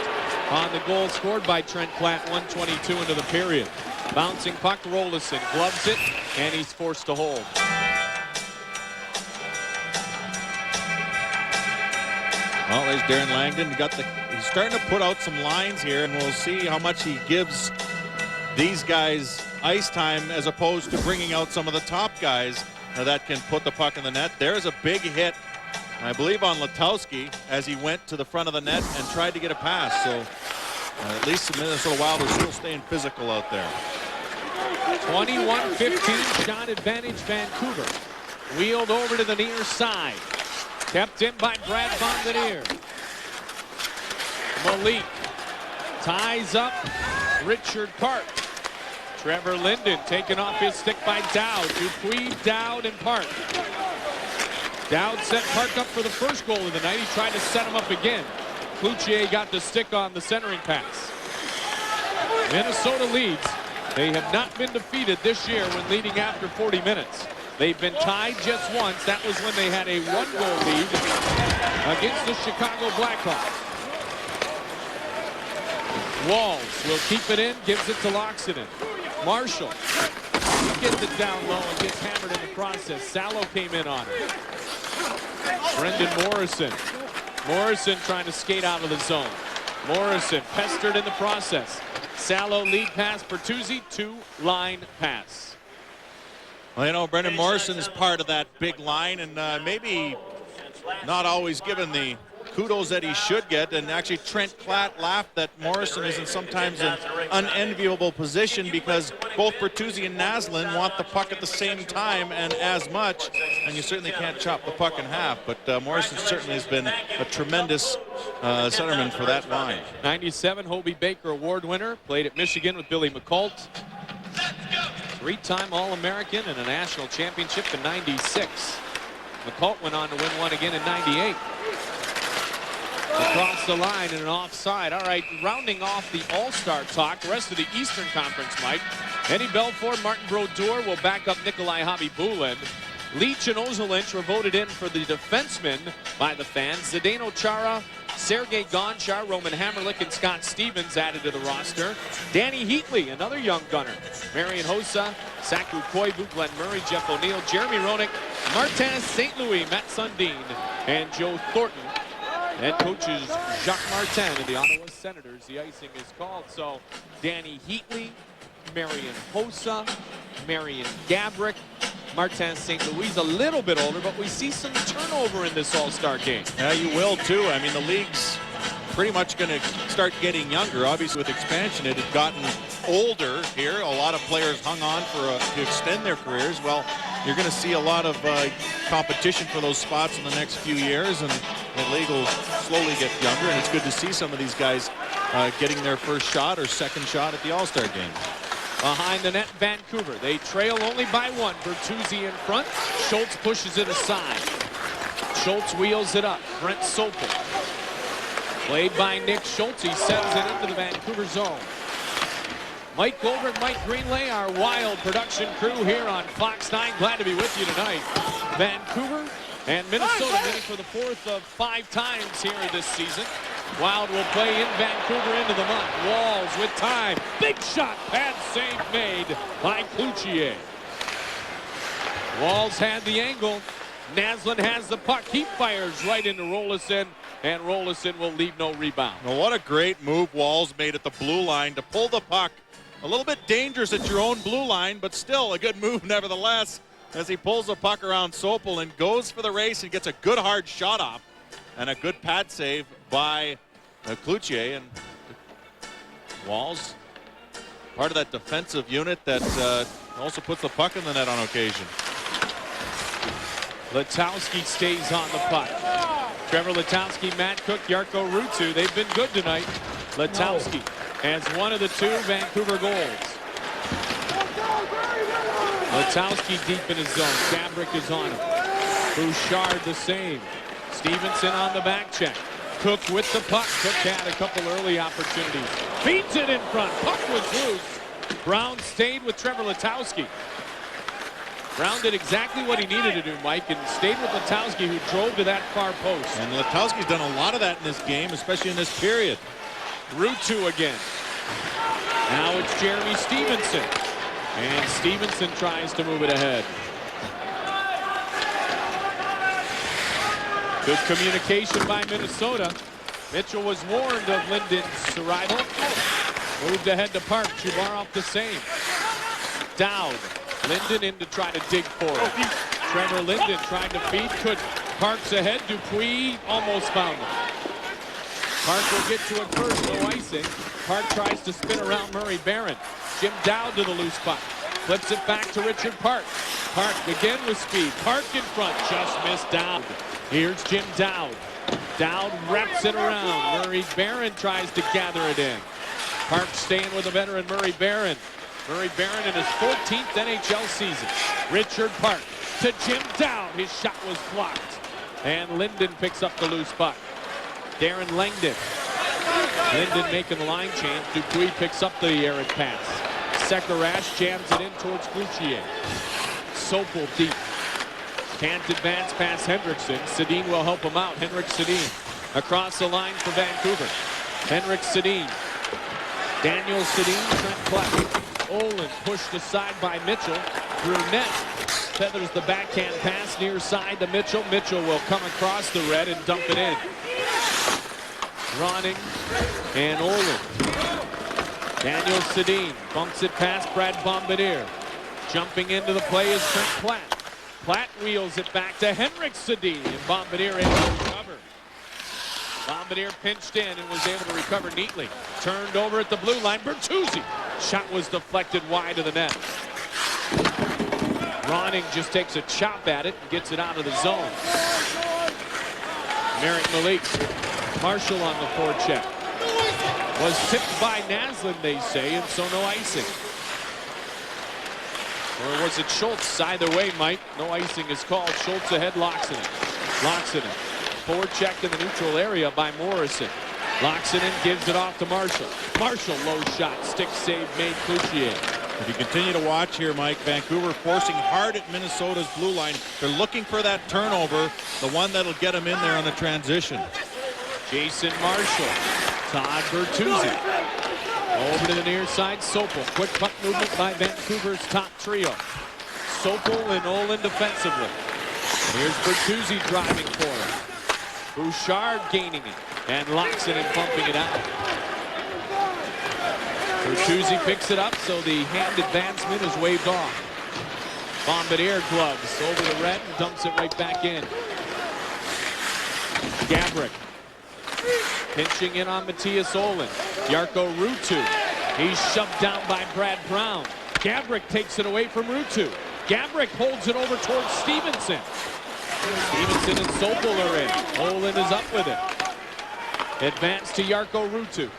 Speaker 1: on the goal scored by Trent Platt, 1:22 into the period. Bouncing puck, Rolison gloves it, and he's forced to hold.
Speaker 2: Well, there's Darren Langdon. He's starting to put out some lines here, and we'll see how much he gives these guys ice time as opposed to bringing out some of the top guys that can put the puck in the net. There's a big hit, I believe, on Letowski as he went to the front of the net and tried to get a pass. So at least the Minnesota Wild are still staying physical out there.
Speaker 1: 21-15 shot advantage Vancouver. Wheeled over to the near side. Kept in by Brad Bondanier. Malik ties up Richard Park. Trevor Linden taken off his stick by Dowd. Dupuis, Dowd, and Park. Dowd set Park up for the first goal of the night. He tried to set him up again. Cloutier got the stick on the centering pass. Minnesota leads. They have not been defeated this year when leading after 40 minutes. They've been tied just once. That was when they had a 1-goal lead against the Chicago Blackhawks. Walls will keep it in, gives it to Loxonen. Marshall gets it down low and gets hammered in the process. Salo came in on it. Brendan Morrison. Morrison trying to skate out of the zone. Morrison pestered in the process. Salo lead pass, Bertuzzi, 2-line pass.
Speaker 2: Well, you know, Brendan Morrison is part of that big line, and maybe not always given the kudos that he should get. And actually, Trent Platt laughed that Morrison is in sometimes an unenviable position because both Bertuzzi and Naslund want the puck at the same time and as much, and you certainly can't chop the puck in half. But Morrison certainly has been a tremendous centerman for that line.
Speaker 1: 97 Hobey Baker Award winner, played at Michigan with Billy McColt. 3-time All-American and a national championship in '96. McColt went on to win one again in '98. Across the line and an offside. All right, rounding off the All-Star talk, the rest of the Eastern Conference, Mike. Eddie Belfour, Martin Brodeur will back up Nikolai Khabibulin. Leach and Ozolinsh were voted in for the defensemen by the fans. Zdeno Chara, Sergei Gonchar, Roman Hamrlik, and Scott Stevens added to the roster. Danny Heatley, another young gunner. Marian Hossa, Saku Koivu, Glenn Murray, Jeff O'Neill, Jeremy Roenick, Martin St. Louis, Matt Sundin, and Joe Thornton. Head coaches Jacques Martin and the Ottawa Senators. The icing is called. So Danny Heatley, Marian Hossa, Marian Gabrick, Martin St. Louis, a little bit older, but we see some turnover in this All-Star game.
Speaker 2: Yeah, you will too. I mean, the league's pretty much going to start getting younger. Obviously, with expansion, it had gotten older here. A lot of players hung on to extend their careers. Well, you're going to see a lot of competition for those spots in the next few years, and the league will slowly get younger, and it's good to see some of these guys getting their first shot or second shot at the All-Star game.
Speaker 1: Behind the net, Vancouver. They trail only by 1. Bertuzzi in front. Schultz pushes it aside. Schultz wheels it up. Brent Sopel. Played by Nick Schultz. He sends it into the Vancouver zone. Mike Goldberg, Mike Greenlay, our Wild production crew here on Fox 9. Glad to be with you tonight. Vancouver and Minnesota meeting for the 4th of 5 times here this season. Wild will play in Vancouver into the month. Walls with time. Big shot. Pad save made by Cloutier. Walls had the angle. Naslund has the puck. He fires right into Rolison, and Rolison will leave no rebound.
Speaker 2: Well, what a great move Walls made at the blue line to pull the puck. A little bit dangerous at your own blue line, but still a good move nevertheless as he pulls the puck around Sopel and goes for the race and gets a good hard shot off and a good pad save by Cloutier. And Walls, part of that defensive unit that also puts the puck in the net on occasion.
Speaker 1: Letowski stays on the puck. Trevor Letowski, Matt Cook, Jarkko Ruutu, they've been good tonight. Letowski has one of the 2 Vancouver goals. Letowski deep in his zone. Gabrick is on him. Bouchard the same. Stevenson on the back check. Cook with the puck. Cook had a couple early opportunities. Feeds it in front. Puck was loose. Brown stayed with Trevor Letowski. Brown did exactly what he needed to do, Mike, and stayed with Letowski, who drove to that far post.
Speaker 2: And Letowski's done a lot of that in this game, especially in this period.
Speaker 1: Ruutu again. Now it's Jeremy Stevenson. And Stevenson tries to move it ahead. Good communication by Minnesota. Mitchell was warned of Linden's arrival. Moved ahead to Park. Chubarov the same. Dowd. Linden in to try to dig for it. Trevor Linden trying to feed. Couldn't. Park's ahead. Dupuis almost found him. Park will get to it first. No icing. Park tries to spin around Murray Barron. Jim Dowd to the loose puck. Flips it back to Richard Park. Park again with speed. Park in front. Just missed Dowd. Here's Jim Dowd. Dowd wraps it around. Murray Barron tries to gather it in. Park staying with the veteran Murray Barron. Murray Barron in his 14th NHL season. Richard Park to Jim Dowd. His shot was blocked. And Linden picks up the loose puck. Darren Langdon. Linden making the line change. Dupuis picks up the errant pass. Sekarash jams it in towards Cloutier. Sopel deep. Can't advance past Hendrickson. Sedin will help him out. Henrik Sedin across the line for Vancouver. Henrik Sedin. Daniel Sedin, Trent Platt. Olin pushed aside by Mitchell. Brunette feathers the backhand pass near side to Mitchell. Mitchell will come across the red and dump it in. Ronning and Olin. Daniel Sedin bumps it past Brad Bombardier. Jumping into the play is Trent Platt. Platt wheels it back to Henrik Sedin, and Bombardier able to recover. Bombardier pinched in and was able to recover neatly. Turned over at the blue line. Bertuzzi. Shot was deflected wide of the net. Ronning just takes a chop at it and gets it out of the zone. Merrick Malik. Marshall on the forecheck. Was tipped by Naslund, they say, and so no icing. Or was it Schultz? Either way, Mike, no icing is called. Schultz ahead, Loxinen. Loxinen. Forechecked in the neutral area by Morrison. Loxinen gives it off to Marshall. Marshall, low shot. Stick save made. Cloutier.
Speaker 2: If you continue to watch here, Mike, Vancouver forcing hard at Minnesota's blue line. They're looking for that turnover, the one that'll get them in there on the transition.
Speaker 1: Jason Marshall. Todd Bertuzzi. Over to the near side, Sopel. Quick puck movement by Vancouver's top trio. Sopel and Olin defensively. Here's Bertuzzi driving for it. Bouchard gaining it. And Loxinen bumping it out. Bertuzzi picks it up, so the hand advancement is waved off. Bombardier gloves over the red and dumps it right back in. Gabrick. Pinching in on Matthias Olin. Jarkko Ruutu. He's shoved down by Brad Brown. Gabrick takes it away from Ruutu. Gabrick holds it over towards Stevenson. Stevenson and Sopel are in. Olin is up with it. Advance to Jarkko Ruutu.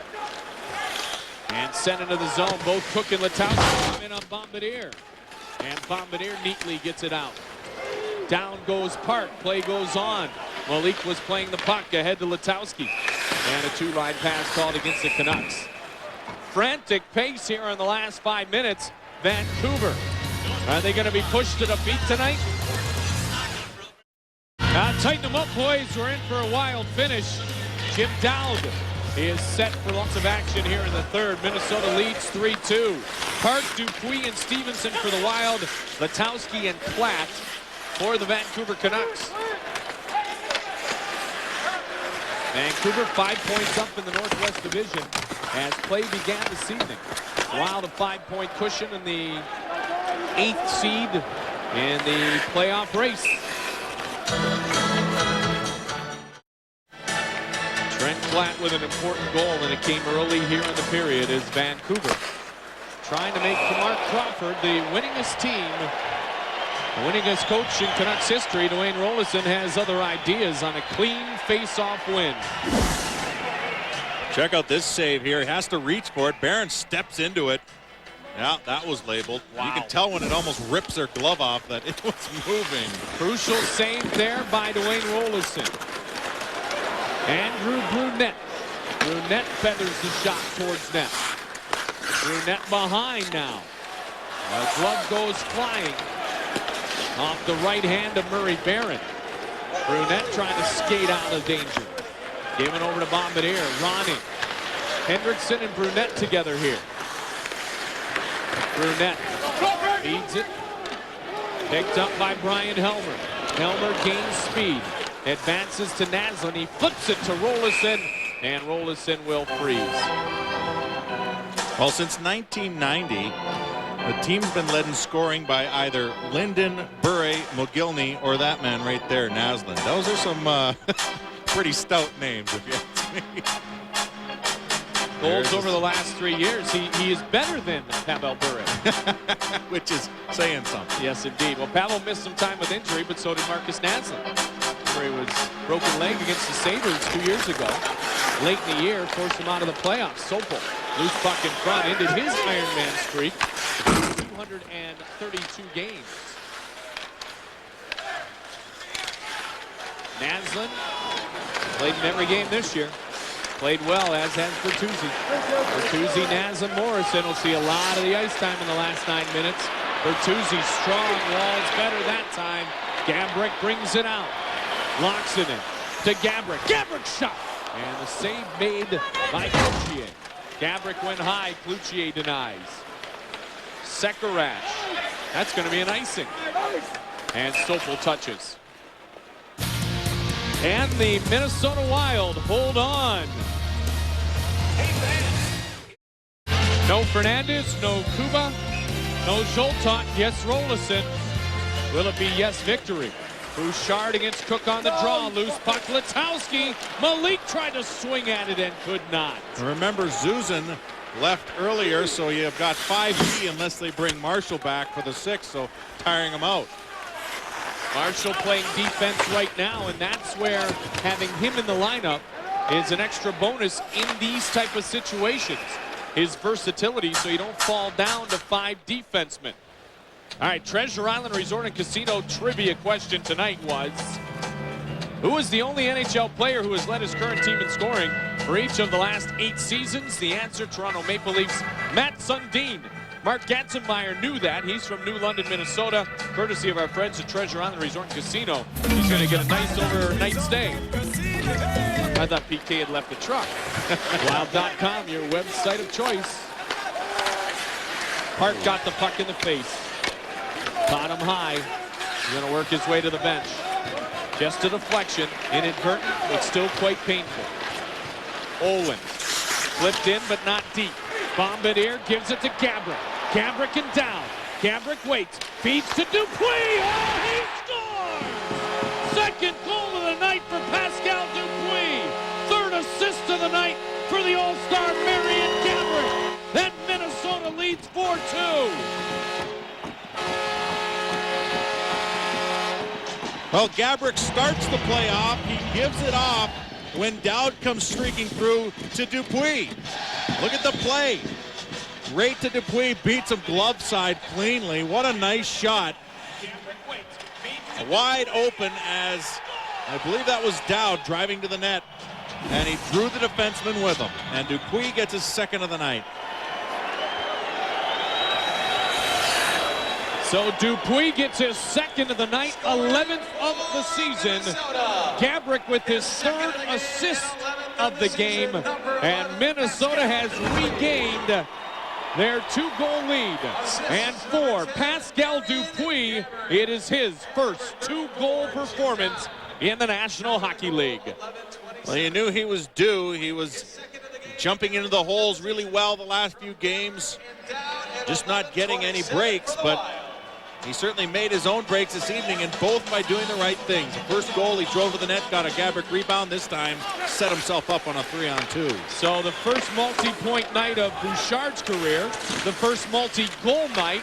Speaker 1: And sent into the zone. Both Cook and Letowski come in on Bombardier. And Bombardier neatly gets it out. Down goes Park. Play goes on. Malik was playing the puck ahead to Letowski. And a two-line pass called against the Canucks. Frantic pace here in the last 5 minutes. Vancouver. Are they going to be pushed to defeat tonight? Tighten them up, boys. We're in for a wild finish. Jim Dowd is set for lots of action here in the third. Minnesota leads 3-2. Park, Dupuis, and Stevenson for the Wild. Letowski and Platt for the Vancouver Canucks. Vancouver 5 points up in the Northwest Division as play began this evening. Wild a 5-point cushion in the 8th seed in the playoff race. Trent Platt with an important goal, and it came early here in the period as Vancouver trying to make Mark Crawford the winningest team, the winningest coach in Canucks history. Dwayne Rollison has other ideas on a clean face-off win.
Speaker 2: Check out this save here. He has to reach for it. Barron steps into it. Yeah, that was labeled.
Speaker 1: Wow.
Speaker 2: You can tell when it almost rips their glove off that it was moving.
Speaker 1: Crucial save there by Dwayne Rolison. Andrew Brunette. Brunette feathers the shot towards net. Brunette behind now. The glove goes flying off the right hand of Murray Barron. Brunette trying to skate out of danger. Giving over to Bombardier. Ronnie. Hendrickson and Brunette together here. Brunette feeds it. Picked up by Brian Helmer. Helmer gains speed. Advances to Naslund. He flips it to Rolison. And Rolison will freeze.
Speaker 2: Well, since 1990, the team's been led in scoring by either Linden, Bure, Mogilny, or that man right there, Naslund. Those are some pretty stout names, if you ask me.
Speaker 1: Goals over the last 3 years. He is better than Pavel Bure.
Speaker 2: Which is saying something.
Speaker 1: Yes, indeed. Well, Pavel missed some time with injury, but so did Marcus Naslund. He was broken leg against the Sabres 2 years ago. Late in the year, forced him out of the playoffs. Sopel, loose puck in front, ended his Ironman streak. 232 games. Naslund played in every game this year. Played well, as has Bertuzzi. Bertuzzi, Naslund, Morrison will see a lot of the ice time in the last 9 minutes. Bertuzzi strong, Walls better that time. Gabrick brings it out. Locks it in to Gabrick. Gabrick shot! And the save made by Cloutier. Gabrick went high, Cloutier denies. Sekarash. That's going to be an icing. And Sopel touches. And the Minnesota Wild hold on. No Fernandez, no Kuba, no Zoltak, yes Rolison. Will it be yes victory? Bouchard against Cook on the draw. Loose puck, Letowski. Malik tried to swing at it and could not.
Speaker 2: Remember, Zuzan left earlier, so you've got 5D unless they bring Marshall back for the 6th, so tiring him out.
Speaker 1: Marshall playing defense right now, and that's where having him in the lineup is an extra bonus in these type of situations. His versatility, so you don't fall down to 5 defensemen. All right, Treasure Island Resort and Casino trivia question tonight was, who is the only NHL player who has led his current team in scoring for each of the last 8 seasons? The answer, Toronto Maple Leafs, Matt Sundin. Mark Gatzenmeyer knew that. He's from New London, Minnesota, courtesy of our friends at Treasure Island Resort and Casino. He's going to get a nice overnight stay. I thought PK had left the truck. Wild.com, your website of choice. Park got the puck in the face. Caught him high. He's going to work his way to the bench. Just a deflection, inadvertent, but still quite painful. Olin flipped in, but not deep. Bombardier gives it to Gabrick. Gabrick and down. Gabrick waits, feeds to Dupuis. Oh, he scores! Second goal of the night for Pascal Dupuis. Third assist of the night for the All-Star Marion Gabrick. Then Minnesota leads 4-2.
Speaker 2: Well, Gabrick starts the play off. He gives it off when Dowd comes streaking through to Dupuis. Look at the play. Right to Dupuis, beats him glove side cleanly. What a nice shot. Wide open as, I believe that was Dowd driving to the net. And he drew the defenseman with him. And Dupuis gets his 2nd of the night.
Speaker 1: So Dupuis gets his 2nd of the night, 11th of the season. Gabrick with his 3rd assist of the game. And Minnesota has regained their 2-goal lead. And for Pascal Dupuis, it is his first 2-goal performance in the National Hockey League.
Speaker 2: Well, you knew he was due. He was jumping into the holes really well the last few games. Just not getting any breaks, but he certainly made his own breaks this evening, and both by doing the right things. The first goal, he drove to the net, got a Gabrick rebound. This time, set himself up on a 3-on-2.
Speaker 1: So the first multi-point night of Bouchard's career, the first multi-goal night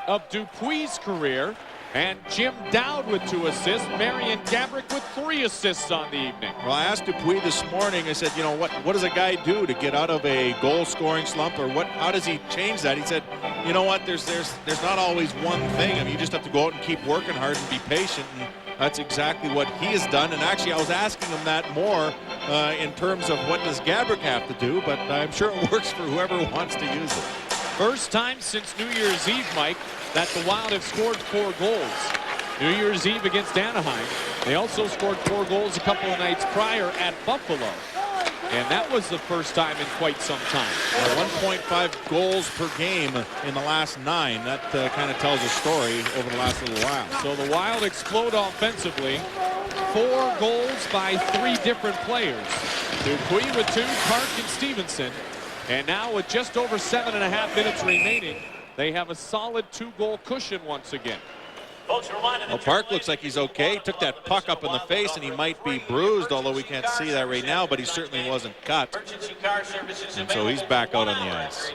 Speaker 1: of Dupuis' career, And Jim Dowd with 2 assists. Marion Gabrick with 3 assists on the evening.
Speaker 2: Well, I asked Dupuis this morning, I said, you know, what does a guy do to get out of a goal-scoring slump, or how does he change that? He said, you know what, there's not always one thing. I mean, you just have to go out and keep working hard and be patient, and that's exactly what he has done. And actually, I was asking him that more in terms of what does Gabrick have to do, but I'm sure it works for whoever wants to use it.
Speaker 1: First time since New Year's Eve, Mike, that the Wild have scored 4 goals. New Year's Eve against Anaheim. They also scored 4 goals a couple of nights prior at Buffalo. And that was the first time in quite some time.
Speaker 2: 1.5 goals per game in the last 9. That kind of tells a story over the last little while.
Speaker 1: So the Wild explode offensively. 4 goals by 3 different players. Dupuis with 2, Park and Stevenson. And now with just over 7.5 minutes remaining, they have a solid 2-goal cushion once again.
Speaker 2: Well, Park looks like he's okay. Took that puck up in the face, and he might be bruised, although we can't see that right now, but he certainly wasn't cut. And so he's back out on the ice.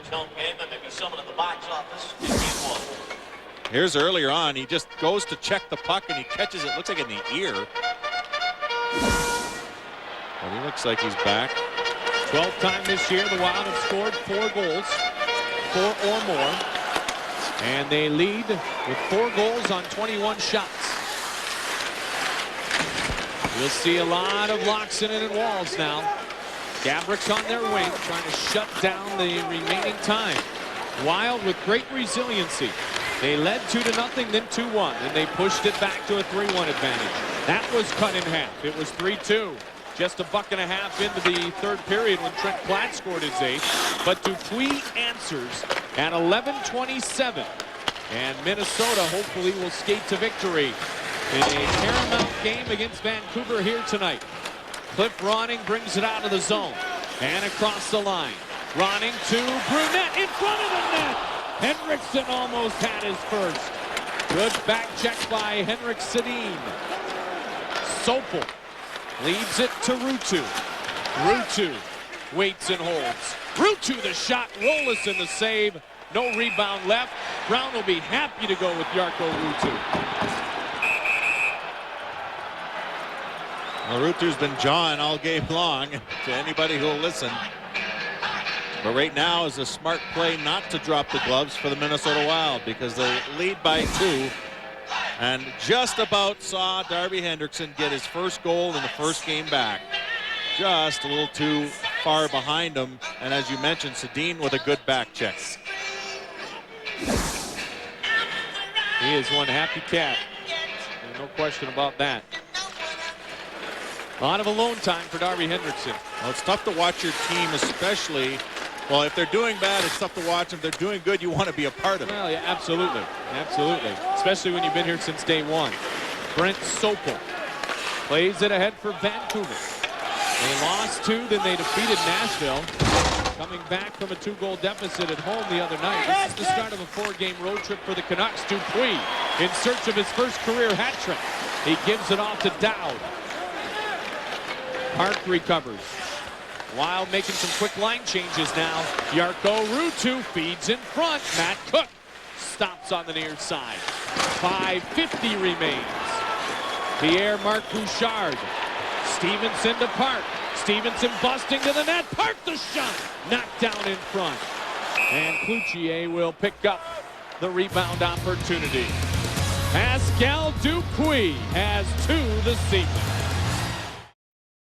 Speaker 2: Here's earlier on, he just goes to check the puck, and he catches it, looks like in the ear. But he looks like he's back.
Speaker 1: 12th time this year, the Wild have scored 4 goals, 4 or more. And they lead with 4 goals on 21 shots. We'll see a lot of Loxinen and Walls now. Gabrick's on their wing, trying to shut down the remaining time. Wild with great resiliency. They led 2-0, then 2-1, and they pushed it back to a 3-1 advantage. That was cut in half. It was 3-2. Just a buck and a half into the 3rd period when Trent Platt scored his 8th. But Dupuis answers at 11:27. And Minnesota hopefully will skate to victory in a paramount game against Vancouver here tonight. Cliff Ronning brings it out of the zone and across the line. Ronning to Brunette in front of the net. Henriksen almost had his first. Good back check by Henrik Sedin. Sopel leads it to Ruutu. Ruutu waits and holds. Ruutu the shot, Rolison the save. No rebound left. Brown will be happy to go with Jarkko Ruutu.
Speaker 2: Well, Ruutu's been jawing all game long to anybody who will listen. But right now is a smart play not to drop the gloves for the Minnesota Wild, because they lead by 2. And just about saw Darby Hendrickson get his first goal in the first game back. Just a little too far behind him. And as you mentioned, Sedin with a good back check.
Speaker 1: He is one happy cat. No question about that. A lot of alone time for Darby Hendrickson.
Speaker 2: Well, it's tough to watch your team, especially, well, if they're doing bad, it's tough to watch. If they're doing good, you want to be a part of it.
Speaker 1: Well, yeah, absolutely. Absolutely. Especially when you've been here since day 1. Brent Sopel plays it ahead for Vancouver. They lost 2, then they defeated Nashville. Coming back from a 2-goal deficit at home the other night. This is the start of a 4-game road trip for the Canucks. Dupuis in search of his first career hat trick. He gives it off to Dowd. Park recovers. Wild making some quick line changes now. Jarkko Ruutu feeds in front. Matt Cook stops on the near side. 5:50 remains. Pierre-Marc Bouchard. Stevenson to Park. Stevenson busting to the net. Park the shot. Knocked down in front. And Cloutier will pick up the rebound opportunity. Pascal Dupuis has 2 this season.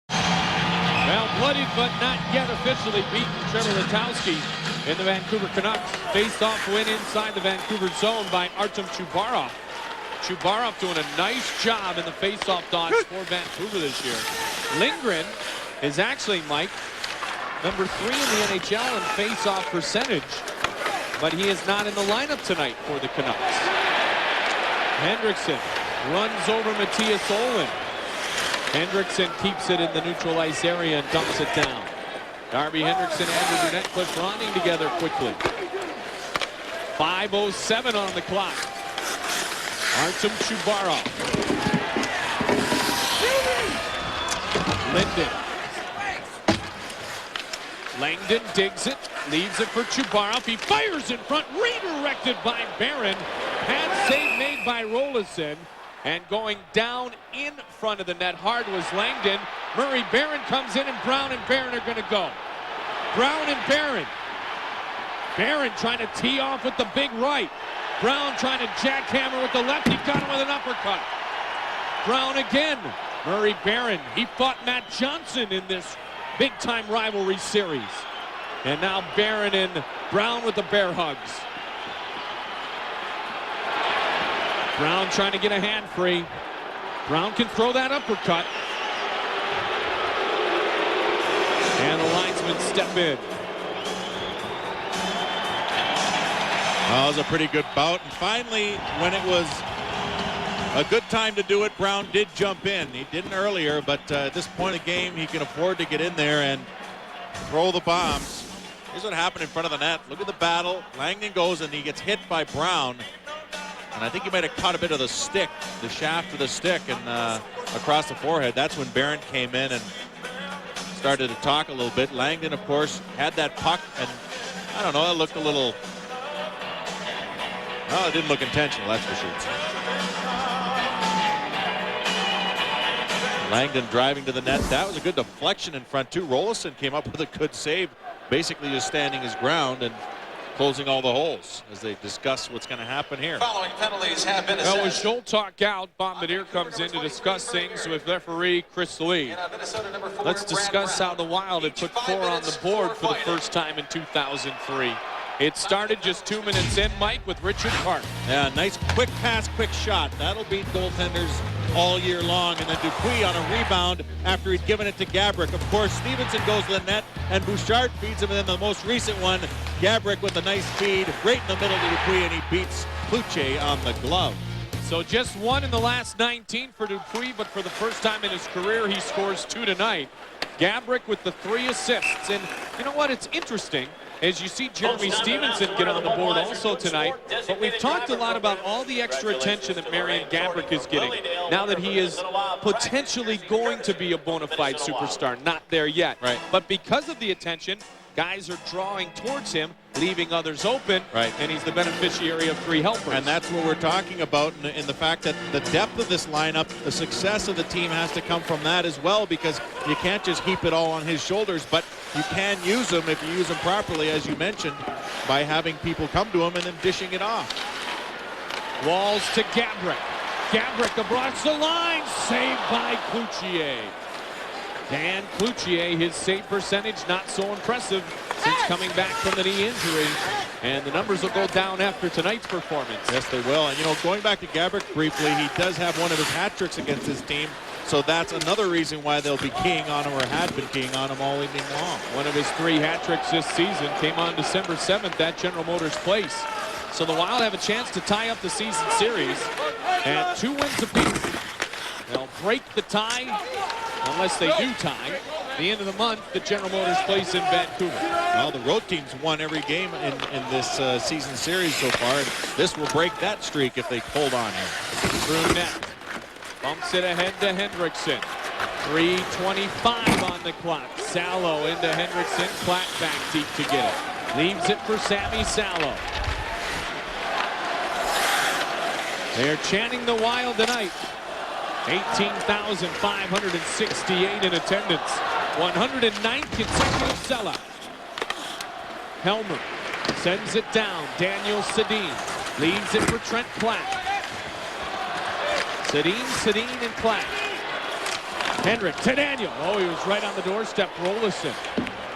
Speaker 1: Well, bloodied but not yet officially beaten Trevor Letowski in the Vancouver Canucks. Face-off win inside the Vancouver zone by Artem Chubarov. Chubarov doing a nice job in the face-off dodge for Vancouver this year. Lindgren is actually, Mike, number 3 in the NHL in face-off percentage, but he is not in the lineup tonight for the Canucks. Hendrickson runs over Matthias Olin. Hendrickson keeps it in the neutral ice area and dumps it down. Darby Hendrickson, Andrew Brunette, Cliff Ronning together quickly. 5:07 on the clock. Artem Chubarov. Linden. Langdon digs it, leaves it for Chubarov. He fires in front, redirected by Barron. Pad save made by Rolison. And going down in front of the net hard was Langdon. Murray Barron comes in, and Brown and Barron are going to go. Brown and Barron. Barron trying to tee off with the big right. Brown trying to jackhammer with the left. He got him with an uppercut. Brown again. Murray Barron. He fought Matt Johnson in this big-time rivalry series. And now Barron and Brown with the bear hugs. Brown trying to get a hand free. Brown can throw that uppercut. And the linesmen step in.
Speaker 2: Well, it was a pretty good bout. And finally, when it was a good time to do it, Brown did jump in. He didn't earlier, but at this point of the game, he can afford to get in there and throw the bombs. Here's what happened in front of the net. Look at the battle. Langdon goes, and he gets hit by Brown. And I think he might have caught a bit of the stick, the shaft of the stick, and across the forehead. That's when Barron came in and started to talk a little bit. Langdon, of course, had that puck, and I don't know, it looked a little... Well, it didn't look intentional, that's for sure. Langdon driving to the net. That was a good deflection in front, too. Rolison came up with a good save, basically just standing his ground and closing all the holes as they discuss what's going to happen here.
Speaker 6: Following penalties have been
Speaker 1: Well, with
Speaker 6: assessed.
Speaker 1: Joel talk out, Bombardier comes in to discuss things with referee Chris Lee.
Speaker 6: And, Minnesota number 4,
Speaker 1: Let's
Speaker 6: Brad
Speaker 1: discuss
Speaker 6: Brown.
Speaker 1: how the Wild had
Speaker 6: Each
Speaker 1: put
Speaker 6: 5
Speaker 1: 4 on
Speaker 6: minutes,
Speaker 1: the board
Speaker 6: 4
Speaker 1: for the
Speaker 6: fighters.
Speaker 1: first time in 2003. It started just 2 minutes in, Mike, with Richard Park.
Speaker 2: Yeah, nice quick pass, quick shot. That'll beat goaltenders all year long. And then Dupuis on a rebound after he'd given it to Gabrick. Of course, Stevenson goes to the net, and Bouchard feeds him. And then the most recent one, Gabrick with a nice feed right in the middle to Dupuis, and he beats Kluche on the glove.
Speaker 1: So just 1 in the last 19 for Dupuis, but for the first time in his career, he scores 2 tonight. Gabrick with the 3 assists. And you know what? It's interesting as you see Jeremy Stevenson get on the board also tonight. But we've talked a lot about all the extra attention that Marian Gabrick is getting now that he is potentially going to be a bona fide superstar. Not there yet.
Speaker 2: Right.
Speaker 1: But because of the attention, guys are drawing towards him, leaving others open,
Speaker 2: Right.
Speaker 1: and he's the beneficiary of 3 helpers.
Speaker 2: And that's what we're talking about in the fact that the depth of this lineup, the success of the team has to come from that as well, because you can't just heap it all on his shoulders, but you can use them if you use them properly, as you mentioned, by having people come to him and then dishing it off.
Speaker 1: Walls to Gabrick. Gabrick across the line, saved by Cloutier. Dan Cloutier, his save percentage not so impressive since coming back from the knee injury. And the numbers will go down after tonight's performance.
Speaker 2: Yes, they will. And, you know, going back to Gabrick briefly, he does have one of his hat tricks against his team. So that's another reason why they'll be keying on him, or had been keying on him all evening long.
Speaker 1: One of his 3 hat tricks this season came on December 7th at General Motors Place. So the Wild have a chance to tie up the season series at 2 wins apiece. They'll break the tie, unless they do tie, the end of the month at General Motors Place in Vancouver.
Speaker 2: Well, the road team's won every game in this season series so far, and this will break that streak if they hold on here.
Speaker 1: Through net. Bumps it ahead to Hendrickson. 3:25 on the clock. Salo into Hendrickson. Platt back deep to get it. Leaves it for Sammy Salo. They're chanting the Wild tonight. 18,568 in attendance. 109th consecutive sellout. Helmer sends it down. Daniel Sedin leaves it for Trent Platt. Sedin, and Platt. Hendrick to Daniel. Oh, he was right on the doorstep. Rolison.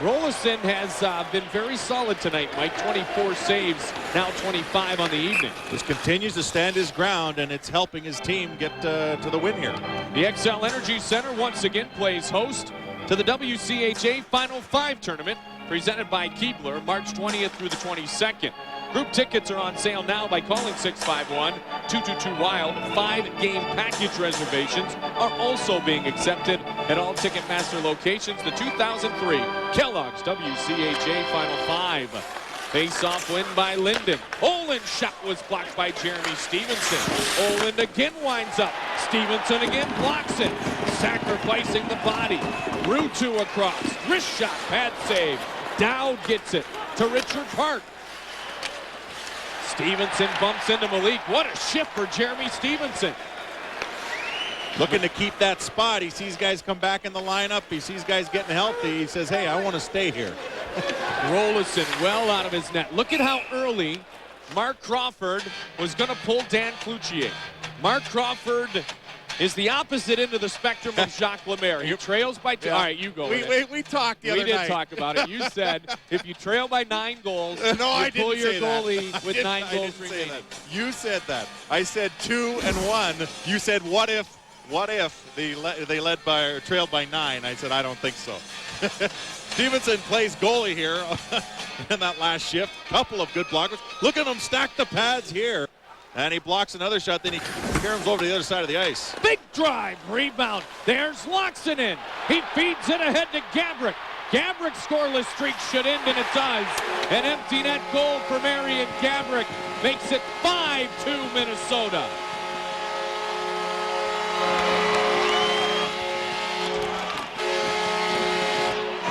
Speaker 1: Rolison has been very solid tonight, Mike. 24 saves, now 25 on the evening.
Speaker 2: Just continues to stand his ground, and it's helping his team get to the win here.
Speaker 1: The XL Energy Center once again plays host to the WCHA Final 5 tournament, presented by Keebler, March 20th through the 22nd. Group tickets are on sale now by calling 651-222-WILD. 5-game package reservations are also being accepted at all Ticketmaster locations. The 2003 Kellogg's WCHA Final 5. Face-off win by Linden. Olin's shot was blocked by Jeremy Stevenson. Olind again winds up. Stevenson again blocks it, sacrificing the body. Ruutu across. Wrist shot, pad save. Dowd gets it to Richard Park. Stevenson bumps into Malik. What a shift for Jeremy Stevenson.
Speaker 2: Looking to keep that spot. He sees guys come back in the lineup. He sees guys getting healthy. He says, hey, I want to stay here.
Speaker 1: Rolison well out of his net. Look at how early Mark Crawford was going to pull Dan Cloutier. Mark Crawford is the opposite end of the spectrum of Jacques Lemaire. He trails by two.
Speaker 2: Yeah.
Speaker 1: All right, you go.
Speaker 2: We talked the other night.
Speaker 1: We did talk about it. You said if you trail by 9 goals,
Speaker 2: no,
Speaker 1: you
Speaker 2: I
Speaker 1: pull
Speaker 2: didn't
Speaker 1: your
Speaker 2: say
Speaker 1: goalie
Speaker 2: that.
Speaker 1: with 9
Speaker 2: I
Speaker 1: goals
Speaker 2: didn't say
Speaker 1: remaining.
Speaker 2: that. You said that. I said 2 and 1. You said what if they led by or trailed by 9? I said I don't think so. Stevenson plays goalie here in that last shift. Couple of good blockers. Look at him stack the pads here. And he blocks another shot, then he carries over to the other side of the ice.
Speaker 1: Big drive, rebound. There's Loxonen. He feeds it ahead to Gabrick. Gabrick's scoreless streak should end, and it does. An empty net goal for Marian Gabrick makes it 5-2 Minnesota.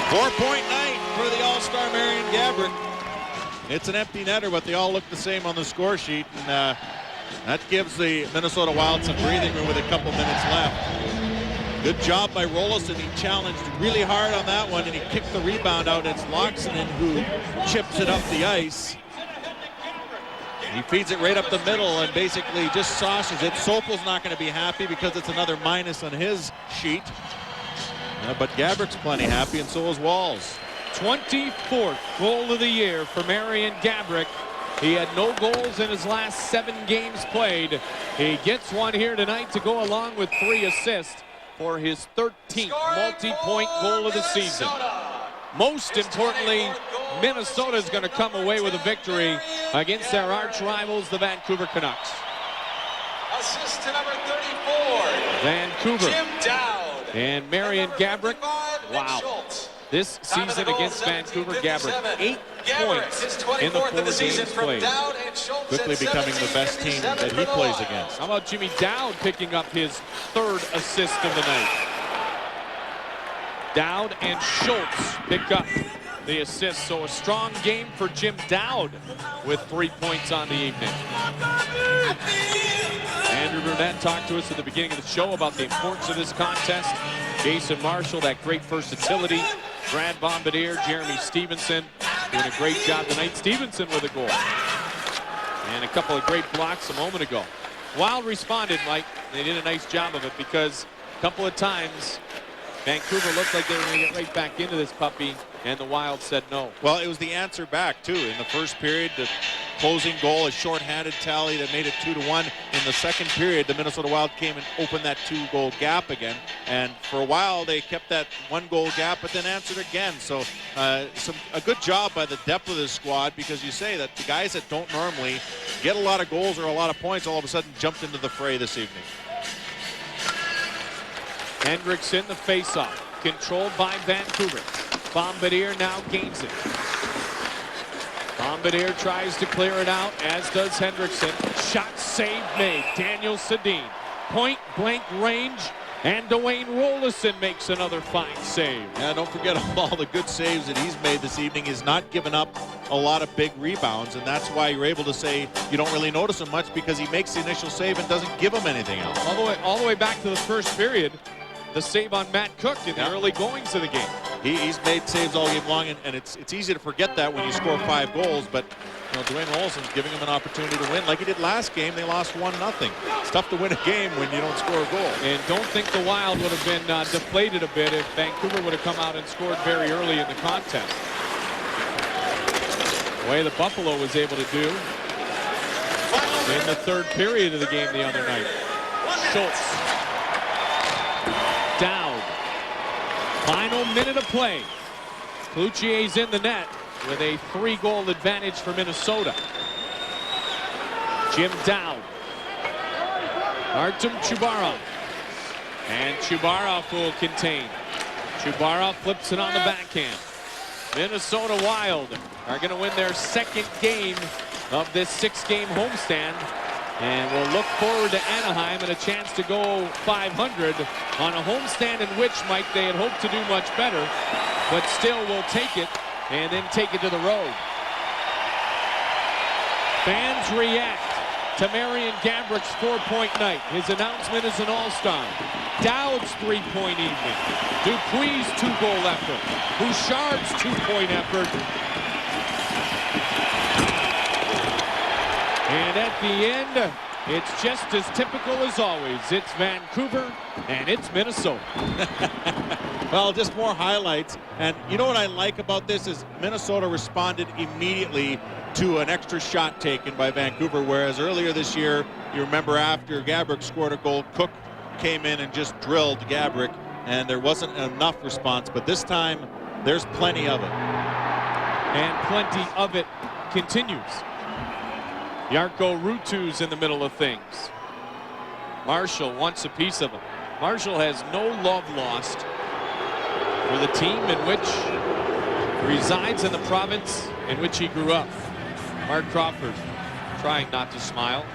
Speaker 2: Four-point night for the All-Star Marian Gabrick. It's an empty netter, but they all look the same on the score sheet, and that gives the Minnesota Wild some breathing room with a couple minutes left. Good job by Rolison. He challenged really hard on that one, and he kicked the rebound out. It's Loxonen who chips it up the ice. He feeds it right up the middle and basically just saucers it. Sopel's not going to be happy because it's another minus on his sheet. But Gabrick's plenty happy, and so is Walls.
Speaker 1: 24th goal of the year for Marian Gabrick. He had no goals in his last 7 games played. He gets one here tonight to go along with 3 assists for his 13th multi-point goal of the season. Most importantly, Minnesota is going to come away with a victory against their arch rivals, the Vancouver Canucks.
Speaker 6: Assist to number 34.
Speaker 1: Vancouver
Speaker 6: Jim Dowd.
Speaker 1: And Marian Gabrick. Wow. This
Speaker 6: Time of the
Speaker 1: season
Speaker 6: goal,
Speaker 1: against Vancouver,
Speaker 6: 17:57.
Speaker 1: Gabrick 8 points
Speaker 6: his
Speaker 1: in the
Speaker 6: 24th
Speaker 1: 4
Speaker 6: of the season
Speaker 1: games
Speaker 6: from
Speaker 1: played.
Speaker 6: Dowd and Schultz
Speaker 2: Quickly
Speaker 6: at
Speaker 2: becoming the best team
Speaker 6: 17:57
Speaker 2: that
Speaker 6: for
Speaker 2: he
Speaker 6: the
Speaker 2: plays
Speaker 6: Wild.
Speaker 2: against.
Speaker 1: How about Jimmy Dowd picking up his 3rd assist of the night? Dowd and Schultz pick up the assist, so a strong game for Jim Dowd with 3 points on the evening. Andrew Burnett talked to us at the beginning of the show about the importance of this contest. Jason Marshall, that great versatility. Brad Bombardier, Jeremy Stevenson doing a great job tonight. Stevenson with a goal. And a couple of great blocks a moment ago. Wild responded, Mike. They did a nice job of it because a couple of times Vancouver looked like they were going to get right back into this puppy, and the Wild said no.
Speaker 2: Well, it was the answer back, too. In the first period, the closing goal, a shorthanded tally that made it 2-1. In the second period, the Minnesota Wild came and opened that 2-goal gap again. And for a while, they kept that 1-goal gap, but then answered again. So a good job by the depth of this squad, because you say that the guys that don't normally get a lot of goals or a lot of points all of a sudden jumped into the fray this evening.
Speaker 1: Hendrickson, the faceoff, controlled by Vancouver. Bombardier now gains it. Bombardier tries to clear it out, as does Hendrickson. Shot save made. Daniel Sedin. Point blank range, and Dwayne Rolison makes another fine save.
Speaker 2: Yeah, don't forget all the good saves that he's made this evening. He's not given up a lot of big rebounds, and that's why you're able to say you don't really notice him much, because he makes the initial save and doesn't give him anything else.
Speaker 1: All the way back to the first period. The save on Matt Cook in the early goings of the game.
Speaker 2: He's made saves all game long, and it's easy to forget that when you score 5 goals, but Dwayne Rolison's giving him an opportunity to win. Like he did last game, they lost 1-0. It's tough to win a game when you don't score a goal.
Speaker 1: And don't think the Wild would have been deflated a bit if Vancouver would have come out and scored very early in the contest. The way the Buffalo was able to do in the 3rd period of the game the other night. Schultz. Dowd. Final minute of play. Cloutier's in the net with a 3-goal advantage for Minnesota. Jim Dowd. Artem Chubarov. And Chubarov will contain. Chubarov flips it on the backhand. Minnesota Wild are going to win their 2nd game of this 6-game homestand. And we'll look forward to Anaheim and a chance to go 500 on a homestand in which, Mike, they had hoped to do much better, but still will take it and then take it to the road. Fans react to Marian Gabrick's 4-point night. His announcement is an all-star. Dowd's 3-point evening. Dupuis' 2-goal effort. Bouchard's 2-point effort. And at the end, it's just as typical as always. It's Vancouver and it's Minnesota.
Speaker 2: Well, just more highlights. And you know what I like about this is Minnesota responded immediately to an extra shot taken by Vancouver, whereas earlier this year, you remember after Gabrick scored a goal, Cook came in and just drilled Gabrick, and there wasn't enough response. But this time, there's plenty of it.
Speaker 1: And plenty of it continues. Jarkko Ruutu's in the middle of things. Marshall wants a piece of him. Marshall has no love lost for the team in which he resides in the province in which he grew up. Mark Crawford trying not to smile.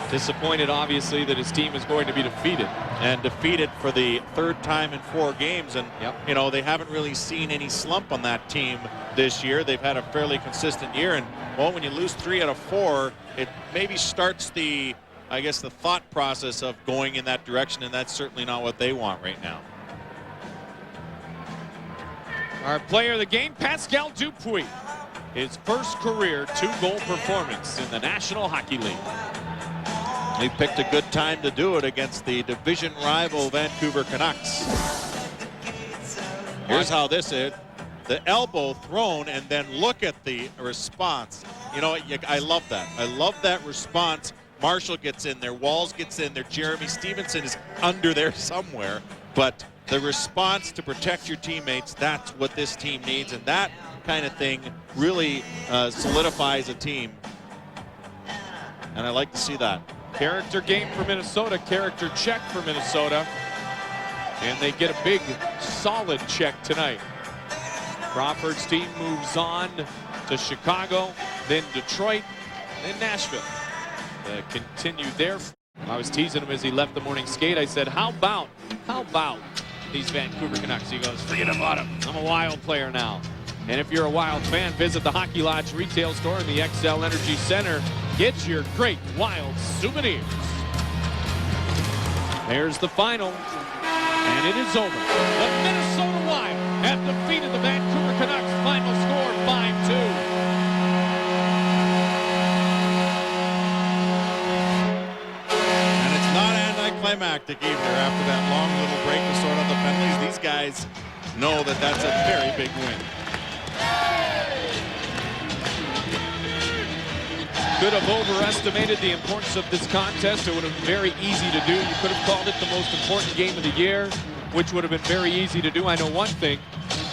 Speaker 1: Disappointed, obviously, that his team is going to be defeated.
Speaker 2: And defeated for the third time in 4 games. And,
Speaker 1: Yep.
Speaker 2: you know, they haven't really seen any slump on that team this year. They've had a fairly consistent year. And, well, when you lose 3 out of 4, it maybe starts the, I guess, the thought process of going in that direction. And that's certainly not what they want right now.
Speaker 1: Our player of the game, Pascal Dupuis. His first career 2-goal performance in the National Hockey League.
Speaker 2: He picked a good time to do it against the division rival Vancouver Canucks. Here's how this is. The elbow thrown, and then look at the response. You know, I love that. I love that response. Marshall gets in there. Walls gets in there. Jeremy Stevenson is under there somewhere. But the response to protect your teammates, that's what this team needs. And that kind of thing really solidifies a team. And I like to see that.
Speaker 1: Character game for Minnesota, character check for Minnesota. And they get a big, solid check tonight. Crawford's team moves on to Chicago, then Detroit, then Nashville. Continue there. I was teasing him as he left the morning skate. I said, how about these Vancouver Canucks? He goes, forget about them. I'm a Wild player now. And if you're a Wild fan, visit the Hockey Lodge retail store in the XL Energy Center. Get your great Wild souvenirs. There's the final, and it is over. The Minnesota Wild have defeated the Vancouver Canucks. Final score 5-2.
Speaker 2: And it's not anticlimactic either after that long little break to sort out the penalties. These guys know that that's a very big win.
Speaker 1: Could have overestimated the importance of this contest. It would have been very easy to do. You could have called it the most important game of the year, which would have been very easy to do. I know one thing.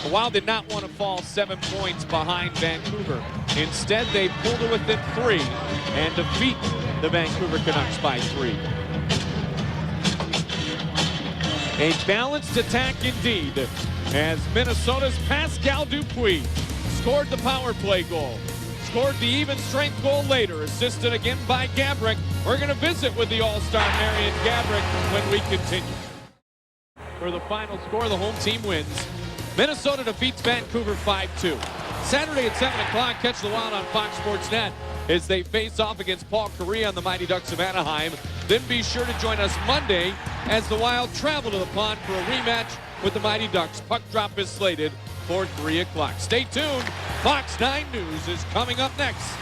Speaker 1: The Wild did not want to fall 7 points behind Vancouver. Instead, they pulled it within 3 and defeat the Vancouver Canucks by 3. A balanced attack indeed, as Minnesota's Pascal Dupuis scored the power play goal. Scored the even strength goal later, assisted again by Gabrick. We're going to visit with the All-Star Marian Gabrick when we continue. For the final score, the home team wins. Minnesota defeats Vancouver 5-2. Saturday at 7 o'clock, catch the Wild on Fox Sports Net as they face off against Paul Kariya on the Mighty Ducks of Anaheim. Then be sure to join us Monday as the Wild travel to the pond for a rematch with the Mighty Ducks. Puck drop is slated for 3 o'clock. Stay tuned. Fox 9 News is coming up next.